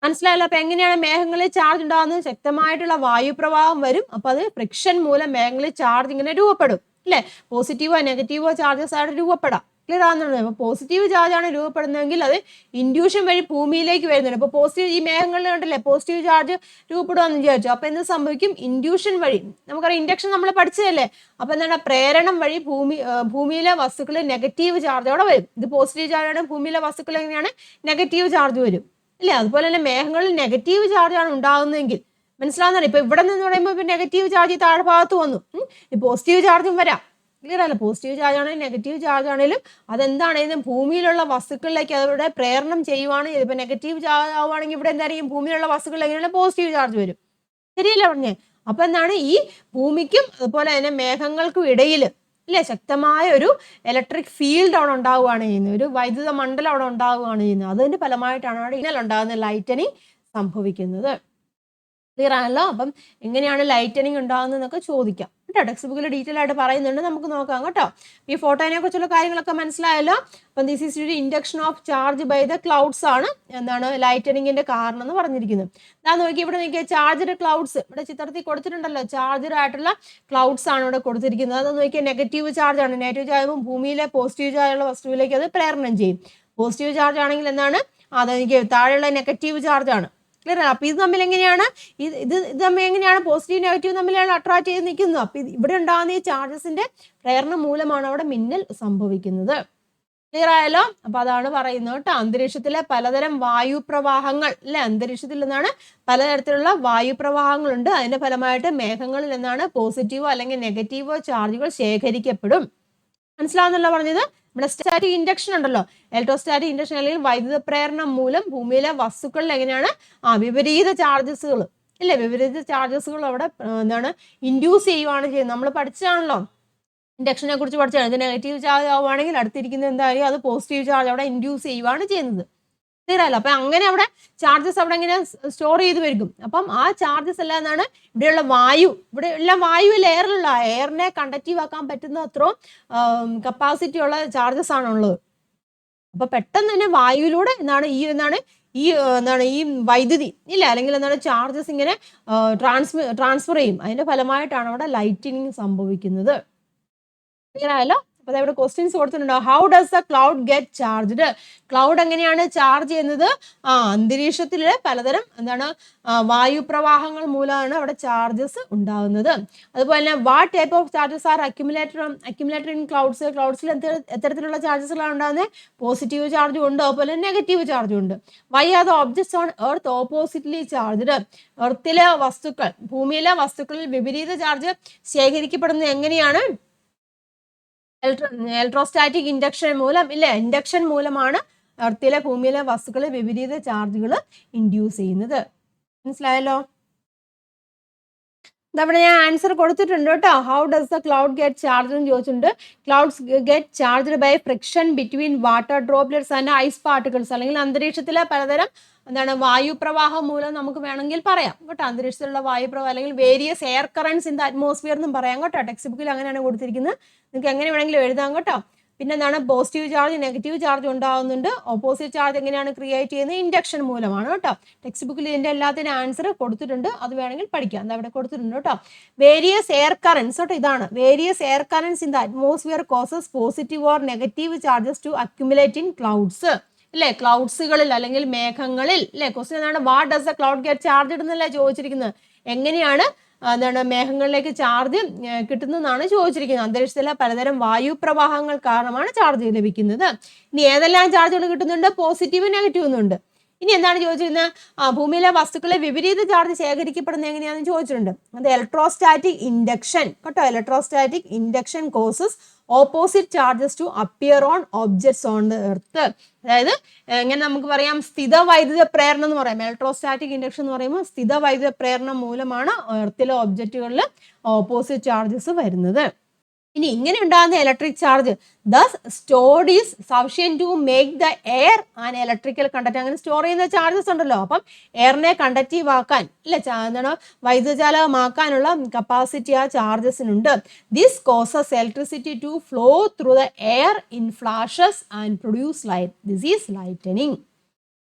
മനസ്സിലായല്ലോ? അപ്പൊ എങ്ങനെയാണ് മേഘങ്ങളിൽ ചാർജ് ഉണ്ടാകുന്നത്? ശക്തമായിട്ടുള്ള വായുപ്രവാഹം വരും. അപ്പൊ അത് ഫ്രിക്ഷൻ മൂലം മേഘങ്ങളിൽ ചാർജ് ഇങ്ങനെ രൂപപ്പെടും അല്ലെ? പോസിറ്റീവോ നെഗറ്റീവോ ചാർജസ് ആയിട്ട് രൂപപ്പെടാം. ക്ലിയർ ആകുന്നുണ്ട്? അപ്പൊ പോസിറ്റീവ് ചാർജ് ആണ് രൂപപ്പെടുന്നതെങ്കിൽ അത് ഇൻഡ്യൂഷൻ വഴി ഭൂമിയിലേക്ക് വരുന്നുണ്ട്. അപ്പൊ പോസിറ്റീവ് ഈ മേഘങ്ങളിൽ കണ്ടല്ലേ പോസിറ്റീവ് ചാർജ് രൂപപ്പെടുകയെന്ന് വിചാരിച്ചു. അപ്പൊ എന്ത് സംഭവിക്കും? ഇൻഡ്യൂഷൻ വഴി, നമുക്കറിയാം ഇൻഡക്ഷൻ നമ്മൾ പഠിച്ചതല്ലേ. അപ്പൊ എന്താണ് പ്രേരണം വഴി ഭൂമിയിലെ വസ്തുക്കൾ നെഗറ്റീവ് ചാർജ് അവിടെ വരും. ഇത് പോസിറ്റീവ് ചാർജാണ്, ഭൂമിയിലെ വസ്തുക്കൾ എങ്ങനെയാണ് നെഗറ്റീവ് ചാർജ് വരും അല്ലേ? അതുപോലെ തന്നെ മേഘങ്ങളിൽ നെഗറ്റീവ് ചാർജ് ആണ് ഉണ്ടാകുന്നതെങ്കിൽ മനസ്സിലാവുന്നതാണ്. ഇപ്പൊ ഇവിടെ നിന്ന് പറയുമ്പോൾ ഇപ്പൊ നെഗറ്റീവ് ചാർജ് താഴ്ഭാഗത്ത് വന്നു, പോസിറ്റീവ് ചാർജും വരാം. ക്ലിയർ അല്ല? പോസിറ്റീവ് ചാർജ് ആണെങ്കിലും നെഗറ്റീവ് ചാർജ് ആണെങ്കിലും അതെന്താണെങ്കിലും ഭൂമിയിലുള്ള വസ്തുക്കളിലേക്ക് അവരുടെ പ്രേരണം ചെയ്യുവാണ്. ഇപ്പൊ നെഗറ്റീവ് ചാർജ് ആവുകയാണെങ്കിൽ ഇവിടെ എന്തായിരിക്കും? ഭൂമിയിലുള്ള വസ്തുക്കളിൽ എങ്ങനെയാണ് പോസിറ്റീവ് ചാർജ് വരും. ശരിയല്ലേ പറഞ്ഞേ? അപ്പൊ എന്താണ് ഈ ഭൂമിക്കും അതുപോലെ തന്നെ മേഘങ്ങൾക്കും ഇടയിൽ ഇല്ലേ, ശക്തമായ ഒരു ഇലക്ട്രിക് ഫീൽഡ് അവിടെ ഉണ്ടാവുകയാണ് ചെയ്യുന്നത്, ഒരു വൈദ്യുത മണ്ഡലം അവിടെ ഉണ്ടാവുകയാണ് ചെയ്യുന്നത്. അതിന്റെ ഫലമായിട്ടാണ് അവിടെ ഇങ്ങനെ ഉണ്ടാകുന്ന ലൈറ്റനിങ് സംഭവിക്കുന്നത്. ക്ലിയർ ആണല്ലോ. അപ്പം എങ്ങനെയാണ് ലൈറ്റനിങ് ഉണ്ടാകുന്നതെന്നൊക്കെ ചോദിക്കാം കേട്ടോ. ടെക്സ്റ്റ് ബുക്കിൽ ഡീറ്റെയിൽ ആയിട്ട് പറയുന്നുണ്ട്, നമുക്ക് നോക്കാം കേട്ടോ. ഈ ഫോട്ടോനെ കുറിച്ചുള്ള കാര്യങ്ങളൊക്കെ മനസ്സിലായല്ലോ. അപ്പം ദിസ് ഈസ് ഒരു induction of charge by the clouds ആണ് എന്താണ് ലൈറ്റനിങ്ങിന്റെ കാരണം എന്ന് പറഞ്ഞിരിക്കുന്നത്. ഞാൻ നോക്കി ഇവിടെ നോക്കിയാൽ ചാർജഡ് ക്ലൗഡ്സ് ഇവിടെ ചിത്രത്തിൽ കൊടുത്തിട്ടുണ്ടല്ലോ. ചാർജഡ് ആയിട്ടുള്ള ക്ലൗഡ്സ് ആണ് ഇവിടെ കൊടുത്തിരിക്കുന്നത്. അത് നോക്കിയാൽ നെഗറ്റീവ് ചാർജ് ആണ്. നെഗറ്റീവ് ചാർജ് ആകുമ്പോൾ ഭൂമിയിലെ പോസിറ്റീവ് ചാർജുള്ള വസ്തുവിലേക്ക് അത് പ്രേരണം ചെയ്യും. പോസിറ്റീവ് ചാർജ് ആണെങ്കിൽ എന്താണ്, അതെനിക്ക് താഴെയുള്ള നെഗറ്റീവ് ചാർജ് ആണ്. ക്ലിയർ ആണ്. അപ്പൊ ഇത് തമ്മിൽ എങ്ങനെയാണ് ഇത് തമ്മിൽ എങ്ങനെയാണ് പോസിറ്റീവ് നെഗറ്റീവ് തമ്മിലാണ് അട്രാക്ട് ചെയ്ത് നിൽക്കുന്നത്. അപ്പൊ ഇവിടെ ഉണ്ടാകുന്ന ഈ ചാർജസിന്റെ പ്രേരണ മൂലമാണ് അവിടെ മിന്നൽ സംഭവിക്കുന്നത്. ക്ലിയർ ആയല്ലോ. അപ്പൊ അതാണ് പറയുന്നത് കേട്ടോ. അന്തരീക്ഷത്തിലെ പലതരം വായുപ്രവാഹങ്ങൾ അല്ലെ, അന്തരീക്ഷത്തിൽ നിന്നാണ് പലതരത്തിലുള്ള വായുപ്രവാഹങ്ങളുണ്ട്. അതിന്റെ ഫലമായിട്ട് മേഘങ്ങളിൽ നിന്നാണ് പോസിറ്റീവോ അല്ലെങ്കിൽ നെഗറ്റീവോ ചാർജുകൾ ശേഖരിക്കപ്പെടും. മനസ്സിലാവുന്നല്ലോ പറഞ്ഞത്. നമ്മുടെ സ്റ്റാറ്റിക് ഇൻഡക്ഷൻ ഉണ്ടല്ലോ, ഇലക്ട്രോസ്റ്റാറ്റിക് ഇൻഡക്ഷൻ അല്ലെങ്കിൽ വൈദ്യുത പ്രേരണം മൂലം ഭൂമിയിലെ വസ്തുക്കളിൽ എങ്ങനെയാണ് വിപരീത ചാർജസുകൾ ഇല്ലേ, വിപരീത ചാർജസുകൾ അവിടെ എന്താണ് ഇൻഡ്യൂസ് ചെയ്യുവാണ് ചെയ്യുന്നത്. നമ്മൾ പഠിച്ചതാണല്ലോ, ഇൻഡക്ഷനെ കുറിച്ച് പഠിച്ചാണ്. ഇത് നെഗറ്റീവ് ചാർജ് ആവുകയാണെങ്കിൽ അടുത്തിരിക്കുന്നത് എന്തായാലും അത് പോസിറ്റീവ് ചാർജ് അവിടെ ഇൻഡ്യൂസ് ചെയ്യുവാണ് ചെയ്യുന്നത്. തീരാലോ. അപ്പൊ അങ്ങനെ അവിടെ ചാർജസ് അവിടെ ഇങ്ങനെ സ്റ്റോർ ചെയ്ത് വരും. അപ്പം ആ ചാർജസ് എല്ലാം എന്താണ്, ഇവിടെയുള്ള വായു, ഇവിടെ എല്ലാം വായു എയറിലുള്ള എയറിനെ കണ്ടക്റ്റീവ് ആക്കാൻ പറ്റുന്ന അത്രയും കപ്പാസിറ്റി ഉള്ള ചാർജസ് ആണുള്ളത്. അപ്പൊ പെട്ടെന്ന് തന്നെ വായുവിലൂടെ എന്താണ് ഈ വൈദ്യുതി ഇല്ല അല്ലെങ്കിൽ എന്താണ് ചാർജസ് ഇങ്ങനെ ട്രാൻസ്ഫർ ചെയ്യും. അതിന്റെ ഫലമായിട്ടാണ് അവിടെ ലൈറ്റിനിങ് സംഭവിക്കുന്നത്. ക്ലിയർ ആയല്ലോ. അപ്പൊ ഇവിടെ ക്വസ്റ്റ്യൻസ് കൊടുത്തിട്ടുണ്ടോ. How does the cloud get charged? Cloud എങ്ങനെയാണ് ചാർജ് ചെയ്യുന്നത്? അന്തരീക്ഷത്തിലെ പലതരം എന്താണ് വായുപ്രവാഹങ്ങൾ മൂലമാണ് അവിടെ ചാർജസ് ഉണ്ടാകുന്നത്. അതുപോലെ തന്നെ what type of charges are accumulated in clouds? ക്ലൗഡ്സിൽ എത്തരത്തിലുള്ള ചാർജസുകളാണ് ഉണ്ടാകുന്നത്? പോസിറ്റീവ് ചാർജും ഉണ്ട്, അതുപോലെ നെഗറ്റീവ് ചാർജും ഉണ്ട്. Why are the objects on earth oppositely charged? എർത്തിലെ വസ്തുക്കൾ, ഭൂമിയിലെ വസ്തുക്കളിൽ വിപരീത ചാർജ് ശേഖരിക്കപ്പെടുന്നത് എങ്ങനെയാണ്? ഇലക്ട്രോസ്റ്റാറ്റിക് ഇൻഡക്ഷൻ മൂലം ഇല്ലേ, ഇൻഡക്ഷൻ മൂലമാണ് എർത്തിലെ ഭൂമിയിലെ വസ്തുക്കളിൽ വിപരീത ചാർജുകൾ ഇൻഡ്യൂസ് ചെയ്യുന്നത്. മനസ്സിലായല്ലോ. അവിടെ ഞാൻ ആൻസർ കൊടുത്തിട്ടുണ്ട് കേട്ടോ. How does the cloud get charge എന്ന് ചോദിച്ചിട്ടുണ്ട്. Clouds get charged by friction between water droplets and ice particles. അല്ലെങ്കിൽ അന്തരീക്ഷത്തിലെ പലതരം എന്താണ് വായുപ്രവാഹം മൂലം നമുക്ക് വേണമെങ്കിൽ പറയാം കേട്ടോ. അന്തരീക്ഷത്തിലുള്ള വായുപ്രവാഹം അല്ലെങ്കിൽ various air currents in the atmosphere എന്നും പറയാം കേട്ടോ. ടെക്സ്റ്റ് ബുക്കിൽ അങ്ങനെയാണ് കൊടുത്തിരിക്കുന്നത്. നിങ്ങൾക്ക് എങ്ങനെ വേണമെങ്കിലും എഴുതാം കേട്ടോ. പിന്നെ എന്താണ് പോസിറ്റീവ് ചാർജ് നെഗറ്റീവ് ചാർജ് ഉണ്ടാകുന്നുണ്ട്. ഓപ്പോസിറ്റ് ചാർജ് എങ്ങനെയാണ് ക്രിയേറ്റ് ചെയ്യുന്നത്? ഇൻഡക്ഷൻ മൂലമാണ് കേട്ടോ. ടെക്സ്റ്റ് ബുക്കിൽ ഇതിന്റെ എല്ലാത്തിനും ആൻസർ കൊടുത്തിട്ടുണ്ട്, അത് വേണമെങ്കിൽ പഠിക്കാം. എന്താ അവിടെ കൊടുത്തിട്ടുണ്ട് കേട്ടോ. വേരിയസ് എയർ കറൻസ് കേട്ടോ, ഇതാണ് various air currents in the atmosphere causes positive or negative charges to accumulate in clouds അല്ലെ, ക്ലൗഡ്സുകളിൽ അല്ലെങ്കിൽ മേഘങ്ങളിൽ അല്ലെ. ക്വസ്റ്റ്യൻ എന്താണ്, what does the cloud get charge എന്നല്ലേ ചോദിച്ചിരിക്കുന്നത്. എങ്ങനെയാണ് എന്താണ് മേഘങ്ങളിലേക്ക് ചാർജ് കിട്ടുന്നതെന്നാണ് ചോദിച്ചിരിക്കുന്നത്. അന്തരീക്ഷത്തിലെ പലതരം വായുപ്രവാഹങ്ങൾ കാരണമാണ് ചാർജ് ലഭിക്കുന്നത്. ഇനി ഏതെല്ലാം ചാർജുകൾ കിട്ടുന്നുണ്ട്? പോസിറ്റീവ് നെഗറ്റീവ് എന്നുണ്ട്. ഇനി എന്താണ് ചോദിച്ചിരുന്നത്? ഭൂമിയിലെ വസ്തുക്കളെ വിപരീത ചാർജ് ശേഖരിക്കപ്പെടുന്നത് എങ്ങനെയാണെന്ന് ചോദിച്ചിട്ടുണ്ട്. അത് ഇലക്ട്രോസ്റ്റാറ്റിക് ഇൻഡക്ഷൻ കേട്ടോ. Electrostatic induction causes opposite charges to appear on objects on the earth. അതായത് എങ്ങനെ നമുക്ക് പറയാം, സ്ഥിത വൈദ്യുത പ്രേരണം എന്ന് പറയാം. ഇലക്ട്രോസ്റ്റാറ്റിക് ഇൻഡക്ഷൻ എന്ന് പറയുമ്പോൾ സ്ഥിത വൈദ്യുത പ്രേരണം മൂലമാണ് എർത്തിലെ ഒബ്ജക്റ്റുകളിൽ ഓപ്പോസിറ്റ് ചാർജസ് വരുന്നത്. ഇനി ഇങ്ങനെ ഉണ്ടാകുന്ന electric charge thus stored is sufficient to make the air and electrical conduct. അങ്ങനെ സ്റ്റോർ ചെയ്യുന്ന ചാർജസ് ഉണ്ടല്ലോ, അപ്പം എയറിനെ കണ്ടക്റ്റീവ് ആക്കാൻ ഇല്ല എന്താണ് വൈദ്യുതചാലകമാക്കാനുള്ള കപ്പാസിറ്റി ആ ചാർജസിനുണ്ട്. This causes electricity to flow through the air in flashes and produce light. This is lightning.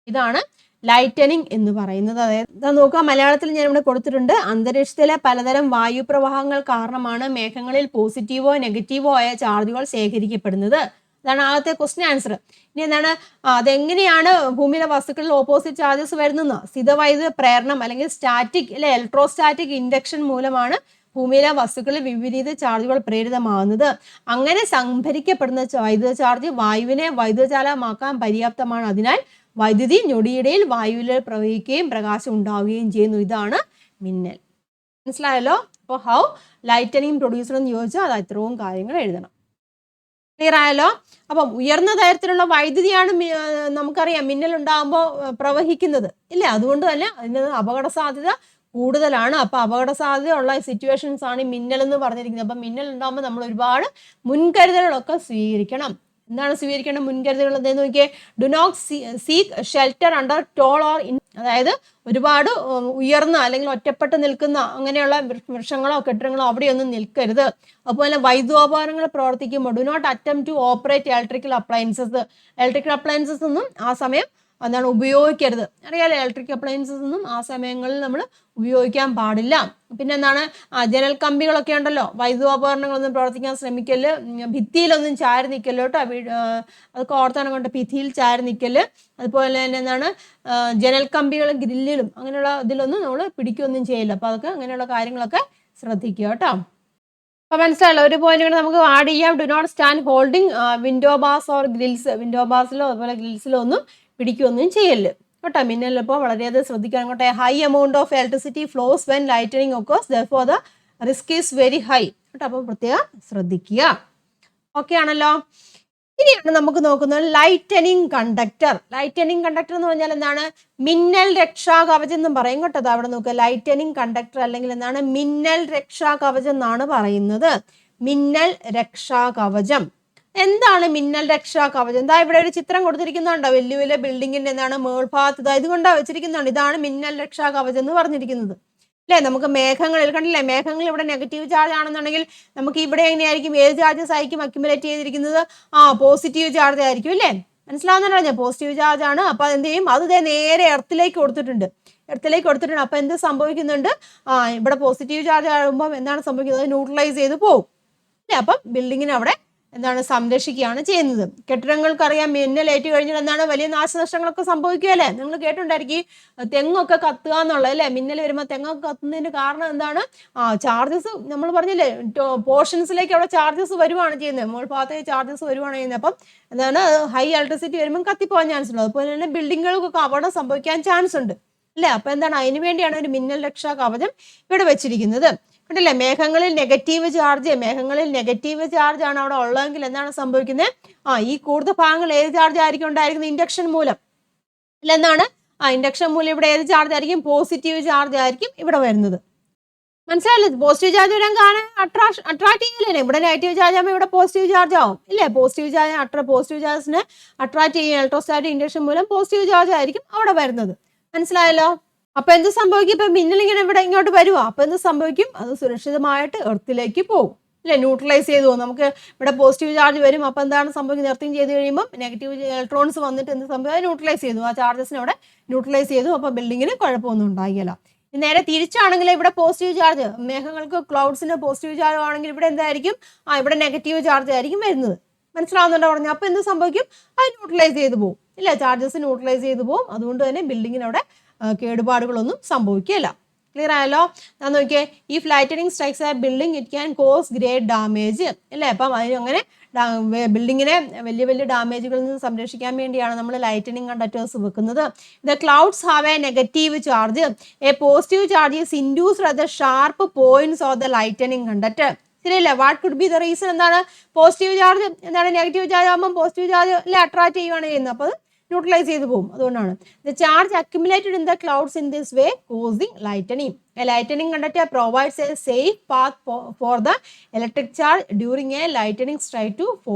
ഇതാണ് ലൈറ്റനിങ് എന്ന് പറയുന്നത്. അതായത് നോക്കുക, മലയാളത്തിൽ ഞാൻ ഇവിടെ കൊടുത്തിട്ടുണ്ട്. അന്തരീക്ഷത്തിലെ പലതരം വായുപ്രവാഹങ്ങൾ കാരണമാണ് മേഘങ്ങളിൽ പോസിറ്റീവോ നെഗറ്റീവോ ആയ ചാർജുകൾ ശേഖരിക്കപ്പെടുന്നത്. അതാണ് ആദ്യത്തെ ക്വസ്റ്റ്യൻ ആൻസർ. ഇനി എന്താണ്, അതെങ്ങനെയാണ് ഭൂമിയിലെ വസ്തുക്കളിൽ ഓപ്പോസിറ്റ് ചാർജസ് വരുന്നത്? സ്ഥിതവൈദ്യുത പ്രേരണം അല്ലെങ്കിൽ സ്റ്റാറ്റിക് അല്ലെ ഇലക്ട്രോസ്റ്റാറ്റിക് ഇൻഡക്ഷൻ മൂലമാണ് ഭൂമിയിലെ വസ്തുക്കളിൽ വിപരീത ചാർജുകൾ പ്രേരിതമാകുന്നത്. അങ്ങനെ സംഭരിക്കപ്പെടുന്ന വൈദ്യുത ചാർജ് വായുവിനെ വൈദ്യുതചാലകമാക്കാൻ പര്യാപ്തമാണ്. അതിനാൽ വൈദ്യുതി ഞൊടിയിടയിൽ വായുവിൽ പ്രവഹിക്കുകയും പ്രകാശം ഉണ്ടാവുകയും ചെയ്യുന്നു. ഇതാണ് മിന്നൽ. മനസ്സിലായല്ലോ. അപ്പോൾ ഹൗ ലൈറ്റനിങ് പ്രൊഡ്യൂസർ എന്ന് ചോദിച്ചാൽ അത് ഇത്രയും കാര്യങ്ങൾ എഴുതണം. ക്ലിയർ ആയല്ലോ. അപ്പം ഉയർന്ന തരത്തിലുള്ള വൈദ്യുതിയാണ് നമുക്കറിയാം മിന്നൽ ഉണ്ടാകുമ്പോൾ പ്രവഹിക്കുന്നത് ഇല്ലേ. അതുകൊണ്ട് തന്നെ അതിന് അപകട സാധ്യത കൂടുതലാണ്. അപ്പോൾ അപകട സാധ്യതയുള്ള സിറ്റുവേഷൻസ് ആണ് ഈ മിന്നൽ എന്ന് പറഞ്ഞിരിക്കുന്നത്. അപ്പം മിന്നൽ ഉണ്ടാകുമ്പോൾ നമ്മൾ ഒരുപാട് മുൻകരുതലുകളൊക്കെ സ്വീകരിക്കണം. എന്താണ് സ്വീകരിക്കേണ്ട മുൻകരുതലുകൾ എന്താണെന്ന് നോക്കിയേ. Do not seek shelter under tall or അതായത് ഒരുപാട് ഉയർന്ന അല്ലെങ്കിൽ ഒറ്റപ്പെട്ട് നിൽക്കുന്ന അങ്ങനെയുള്ള വൃക്ഷങ്ങളോ കെട്ടിടങ്ങളോ അവിടെയൊന്നും നിൽക്കരുത്. അതുപോലെ വൈദ്യുതോപകരണങ്ങൾ പ്രവർത്തിക്കുമ്പോൾ do not attempt to operate electrical appliances ഒന്നും ആ സമയം എന്താണ് ഉപയോഗിക്കരുത്. അറിയാലോ, ഇലക്ട്രിക് അപ്ലയൻസസ് ഒന്നും ആ സമയങ്ങളിൽ നമ്മൾ ഉപയോഗിക്കാൻ പാടില്ല. പിന്നെ എന്താണ്, ജനൽ കമ്പികളൊക്കെ ഉണ്ടല്ലോ, വൈദ്യുതോപകരണങ്ങളൊന്നും പ്രവർത്തിക്കാൻ ശ്രമിക്കല്, ഭിത്തിയിലൊന്നും ചാരി നിൽക്കല്ലോ കേട്ടോ. അതൊക്കെ ഓർത്താണ് കൊണ്ട് ഭിത്തിയിൽ ചാരി നിൽക്കല്. അതുപോലെ തന്നെ എന്താണ്, ജനൽ കമ്പികളും ഗ്രില്ലിലും അങ്ങനെയുള്ള ഇതിലൊന്നും നമ്മൾ പിടിക്കുകയൊന്നും ചെയ്യില്ല. അപ്പോൾ അതൊക്കെ അങ്ങനെയുള്ള കാര്യങ്ങളൊക്കെ ശ്രദ്ധിക്കുക കേട്ടോ. അപ്പോൾ മനസ്സിലായല്ലോ, ഒരു പോയിന്റ് കൂടെ നമുക്ക് ആഡ് ചെയ്യാം. Do not stand holding window bars or grills. Window ബാസിലോ അതുപോലെ ഗ്രിൽസിലോ ഒന്നും പിടിക്കുകയൊന്നും ചെയ്യല് കേട്ടോ. മിന്നലിപ്പോൾ വളരെയധികം ശ്രദ്ധിക്കണം കേട്ടോ. High amount of electricity flows when lightning occurs, therefore the risk is very high കേട്ടോ. അപ്പോൾ പ്രത്യേകം ശ്രദ്ധിക്കുക. ഓക്കെ ആണല്ലോ. ഇനിയാണ് നമുക്ക് നോക്കുന്നത് ലൈറ്റനിങ് കണ്ടക്ടർ. ലൈറ്റനിങ് കണ്ടക്ടർ എന്ന് പറഞ്ഞാൽ എന്താണ്, മിന്നൽ രക്ഷാ കവചം എന്നും പറയും കേട്ടോ. അത് അവിടെ നോക്കുക, ലൈറ്റനിങ് കണ്ടക്ടർ അല്ലെങ്കിൽ എന്താണ്, മിന്നൽ രക്ഷാ കവചം എന്നാണ് പറയുന്നത്. മിന്നൽ രക്ഷാ കവചം. എന്താണ് മിന്നൽ രക്ഷാ കവചം? എന്താ ഇവിടെ ഒരു ചിത്രം കൊടുത്തിരിക്കുന്നുണ്ടോ, വലിയ വലിയ ബിൽഡിങ്ങിന്റെ എന്താണ് മേൾഭാഗത്ത് ഇതായത് കൊണ്ടാ വെച്ചിരിക്കുന്നുണ്ട്. ഇതാണ് മിന്നൽ രക്ഷാ കവചം എന്ന് പറഞ്ഞിരിക്കുന്നത് അല്ലേ. നമുക്ക് മേഘങ്ങളിൽ കണ്ടില്ലേ, മേഘങ്ങൾ ഇവിടെ നെഗറ്റീവ് ചാർജ് ആണെന്നുണ്ടെങ്കിൽ നമുക്ക് ഇവിടെ എങ്ങനെയായിരിക്കും, ഏത് ചാർജസ് ആയിരിക്കും അക്യുമുലേറ്റ് ചെയ്തിരിക്കുന്നത്? പോസിറ്റീവ് ചാർജ് ആയിരിക്കും അല്ലേ. മനസ്സിലാവുന്നുണ്ടോ? ഞാൻ പോസിറ്റീവ് ചാർജ് ആണ്. അപ്പൊ എന്ത് ചെയ്യും, അത് നേരെ എർത്തിലേക്ക് കൊടുത്തിട്ടുണ്ട്. അപ്പൊ എന്ത് സംഭവിക്കുന്നുണ്ട്, ഇവിടെ പോസിറ്റീവ് ചാർജ് ആകുമ്പോൾ എന്താണ് സംഭവിക്കുന്നത്, ന്യൂട്രലൈസ് ചെയ്ത് പോകും അല്ലേ. അപ്പം ബിൽഡിങ്ങിന് അവിടെ എന്താണ് സംരക്ഷിക്കുകയാണ് ചെയ്യുന്നത്. കെട്ടിടങ്ങൾക്കറിയാം, മിന്നലേറ്റ് കഴിഞ്ഞാൽ എന്താണ് വലിയ നാശനഷ്ടങ്ങളൊക്കെ സംഭവിക്കുകയല്ലേ. നിങ്ങൾ കേട്ടുണ്ടായിരിക്കും തെങ്ങൊക്കെ കത്തുക എന്നുള്ളത് അല്ലേ. മിന്നൽ വരുമ്പോൾ തെങ്ങൊക്കെ കത്തുന്നതിന് കാരണം എന്താണ്, ചാർജസ് നമ്മൾ പറഞ്ഞില്ലേ, പോർഷൻസിലേക്ക് അവിടെ ചാർജസ് വരുവാണ് ചെയ്യുന്നത്, മുകൾ ഭാഗത്തേക്ക് ചാർജസ് വരുവാണ് ചെയ്യുന്നത്. അപ്പം എന്താണ്, ഹൈ ഇലക്ട്രിസിറ്റി വരുമ്പോൾ കത്തിപ്പോകാൻ ചാൻസ് ഉണ്ട്. അതുപോലെ തന്നെ ബിൽഡിങ്ങുകൾക്കൊക്കെ അപകടം സംഭവിക്കാൻ ചാൻസ് ഉണ്ട് അല്ലേ. അപ്പൊ എന്താണ്, അതിനു വേണ്ടിയാണ് ഒരു മിന്നൽ രക്ഷാ കവചം ഇവിടെ വെച്ചിരിക്കുന്നത്. കണ്ടില്ലേ, മേഘങ്ങളിൽ നെഗറ്റീവ് ചാർജ് ആണ് അവിടെ ഉള്ളതെങ്കിൽ എന്താണ് സംഭവിക്കുന്നത്, ഈ കൂടുതൽ ഭാഗങ്ങൾ ഏത് ചാർജ് ആയിരിക്കും ഉണ്ടായിരിക്കുന്നത്, ഇൻഡക്ഷൻ മൂലം അല്ല. എന്താണ്, ഇൻഡക്ഷൻ മൂലം ഇവിടെ ഏത് ചാർജ് ആയിരിക്കും, പോസിറ്റീവ് ചാർജ് ആയിരിക്കും ഇവിടെ വരുന്നത്. മനസ്സിലായില്ലേ? പോസിറ്റീവ് ചാർജ് വരാൻ കാരണം അട്രാക്ട് ചെയ്യില്ലേ. ഇവിടെ നെഗറ്റീവ് ചാർജ് ആകുമ്പോൾ ഇവിടെ പോസിറ്റീവ് ചാർജ് ആവും ഇല്ലേ. പോസിറ്റീവ് ചാർജിനെ അട്രാക്ട് ചെയ്യും. ഇലക്ട്രോസ്റ്റാറ്റിക് ഇൻഡക്ഷൻ മൂലം പോസിറ്റീവ് ചാർജ് ആയിരിക്കും അവിടെ വരുന്നത്. മനസ്സിലായല്ലോ. അപ്പൊ എന്ത് സംഭവിക്കും, ഇപ്പൊ മിന്നലിങ്ങനെ ഇവിടെ ഇങ്ങോട്ട് വരുവാ, അപ്പൊ എന്ത് സംഭവിക്കും, അത് സുരക്ഷിതമായിട്ട് എർത്തിലേക്ക് പോകും അല്ലെ, ന്യൂട്രലൈസ് ചെയ്തു പോകും. നമുക്ക് ഇവിടെ പോസിറ്റീവ് ചാർജ് വരും. അപ്പൊ എന്താണ് സംഭവിക്കുന്നത്, എർത്തിങ് ചെയ്ത് കഴിയുമ്പോൾ നെഗറ്റീവ് ഇലക്ട്രോൺസ് വന്നിട്ട് എന്ത് സംഭവിക്കും, ന്യൂട്രലൈസ് ചെയ്തു, ആ ചാർജസിനെ അവിടെ ന്യൂട്രലൈസ് ചെയ്തു. അപ്പൊ ബിൽഡിങ്ങിന് കുഴപ്പമൊന്നും ഉണ്ടാകില്ല. നേരെ തിരിച്ചാണെങ്കിൽ ഇവിടെ പോസിറ്റീവ് ചാർജ്, മേഘങ്ങൾക്ക് ക്ലൗഡ്സിന് പോസിറ്റീവ് ചാർജ് ആണെങ്കിൽ ഇവിടെ എന്തായിരിക്കും, ഇവിടെ നെഗറ്റീവ് ചാർജ് ആയിരിക്കും വരുന്നത്. മനസ്സിലാവുന്നുണ്ടോ പറഞ്ഞു? അപ്പൊ എന്ത് സംഭവിക്കും, അത് ന്യൂട്രലൈസ് ചെയ്ത് പോകും ഇല്ല, ചാർജസ് ന്യൂട്രലൈസ് ചെയ്ത് പോകും. അതുകൊണ്ട് തന്നെ ബിൽഡിങ്ങിന് അവിടെ കേടുപാടുകളൊന്നും സംഭവിക്കില്ല. ക്ലിയർ ആയല്ലോ. ഞാൻ നോക്കിയേ, ഈ ലൈറ്റനിങ് സ്ട്രൈക്സ് ആ building it can cos great damage അല്ലേ. അപ്പം അതിന് അങ്ങനെ ബിൽഡിങ്ങിനെ വലിയ വലിയ ഡാമേജുകളിൽ നിന്ന് സംരക്ഷിക്കാൻ വേണ്ടിയാണ് നമ്മൾ ലൈറ്റനിങ് കണ്ടക്ടേഴ്സ് വെക്കുന്നത്. The clouds have a negative charge, a positive charge is induced at the sharp points of the lightning conductor. ശരിയല്ലേ? What could be the reason? എന്താണ്, പോസിറ്റീവ് ചാർജ് എന്താണ്, നെഗറ്റീവ് ചാർജ് ആകുമ്പോൾ പോസിറ്റീവ് ചാർജ് അല്ലെ attract ചെയ്യുകയാണ് ചെയ്യുന്നത്. അപ്പോൾ neutralise ചെയ്ത് പോകും. അതുകൊണ്ടാണ് the charge accumulated in the clouds in this way causing lightning. A lightning conductor provides a safe path for the electric charge during a lightning strike to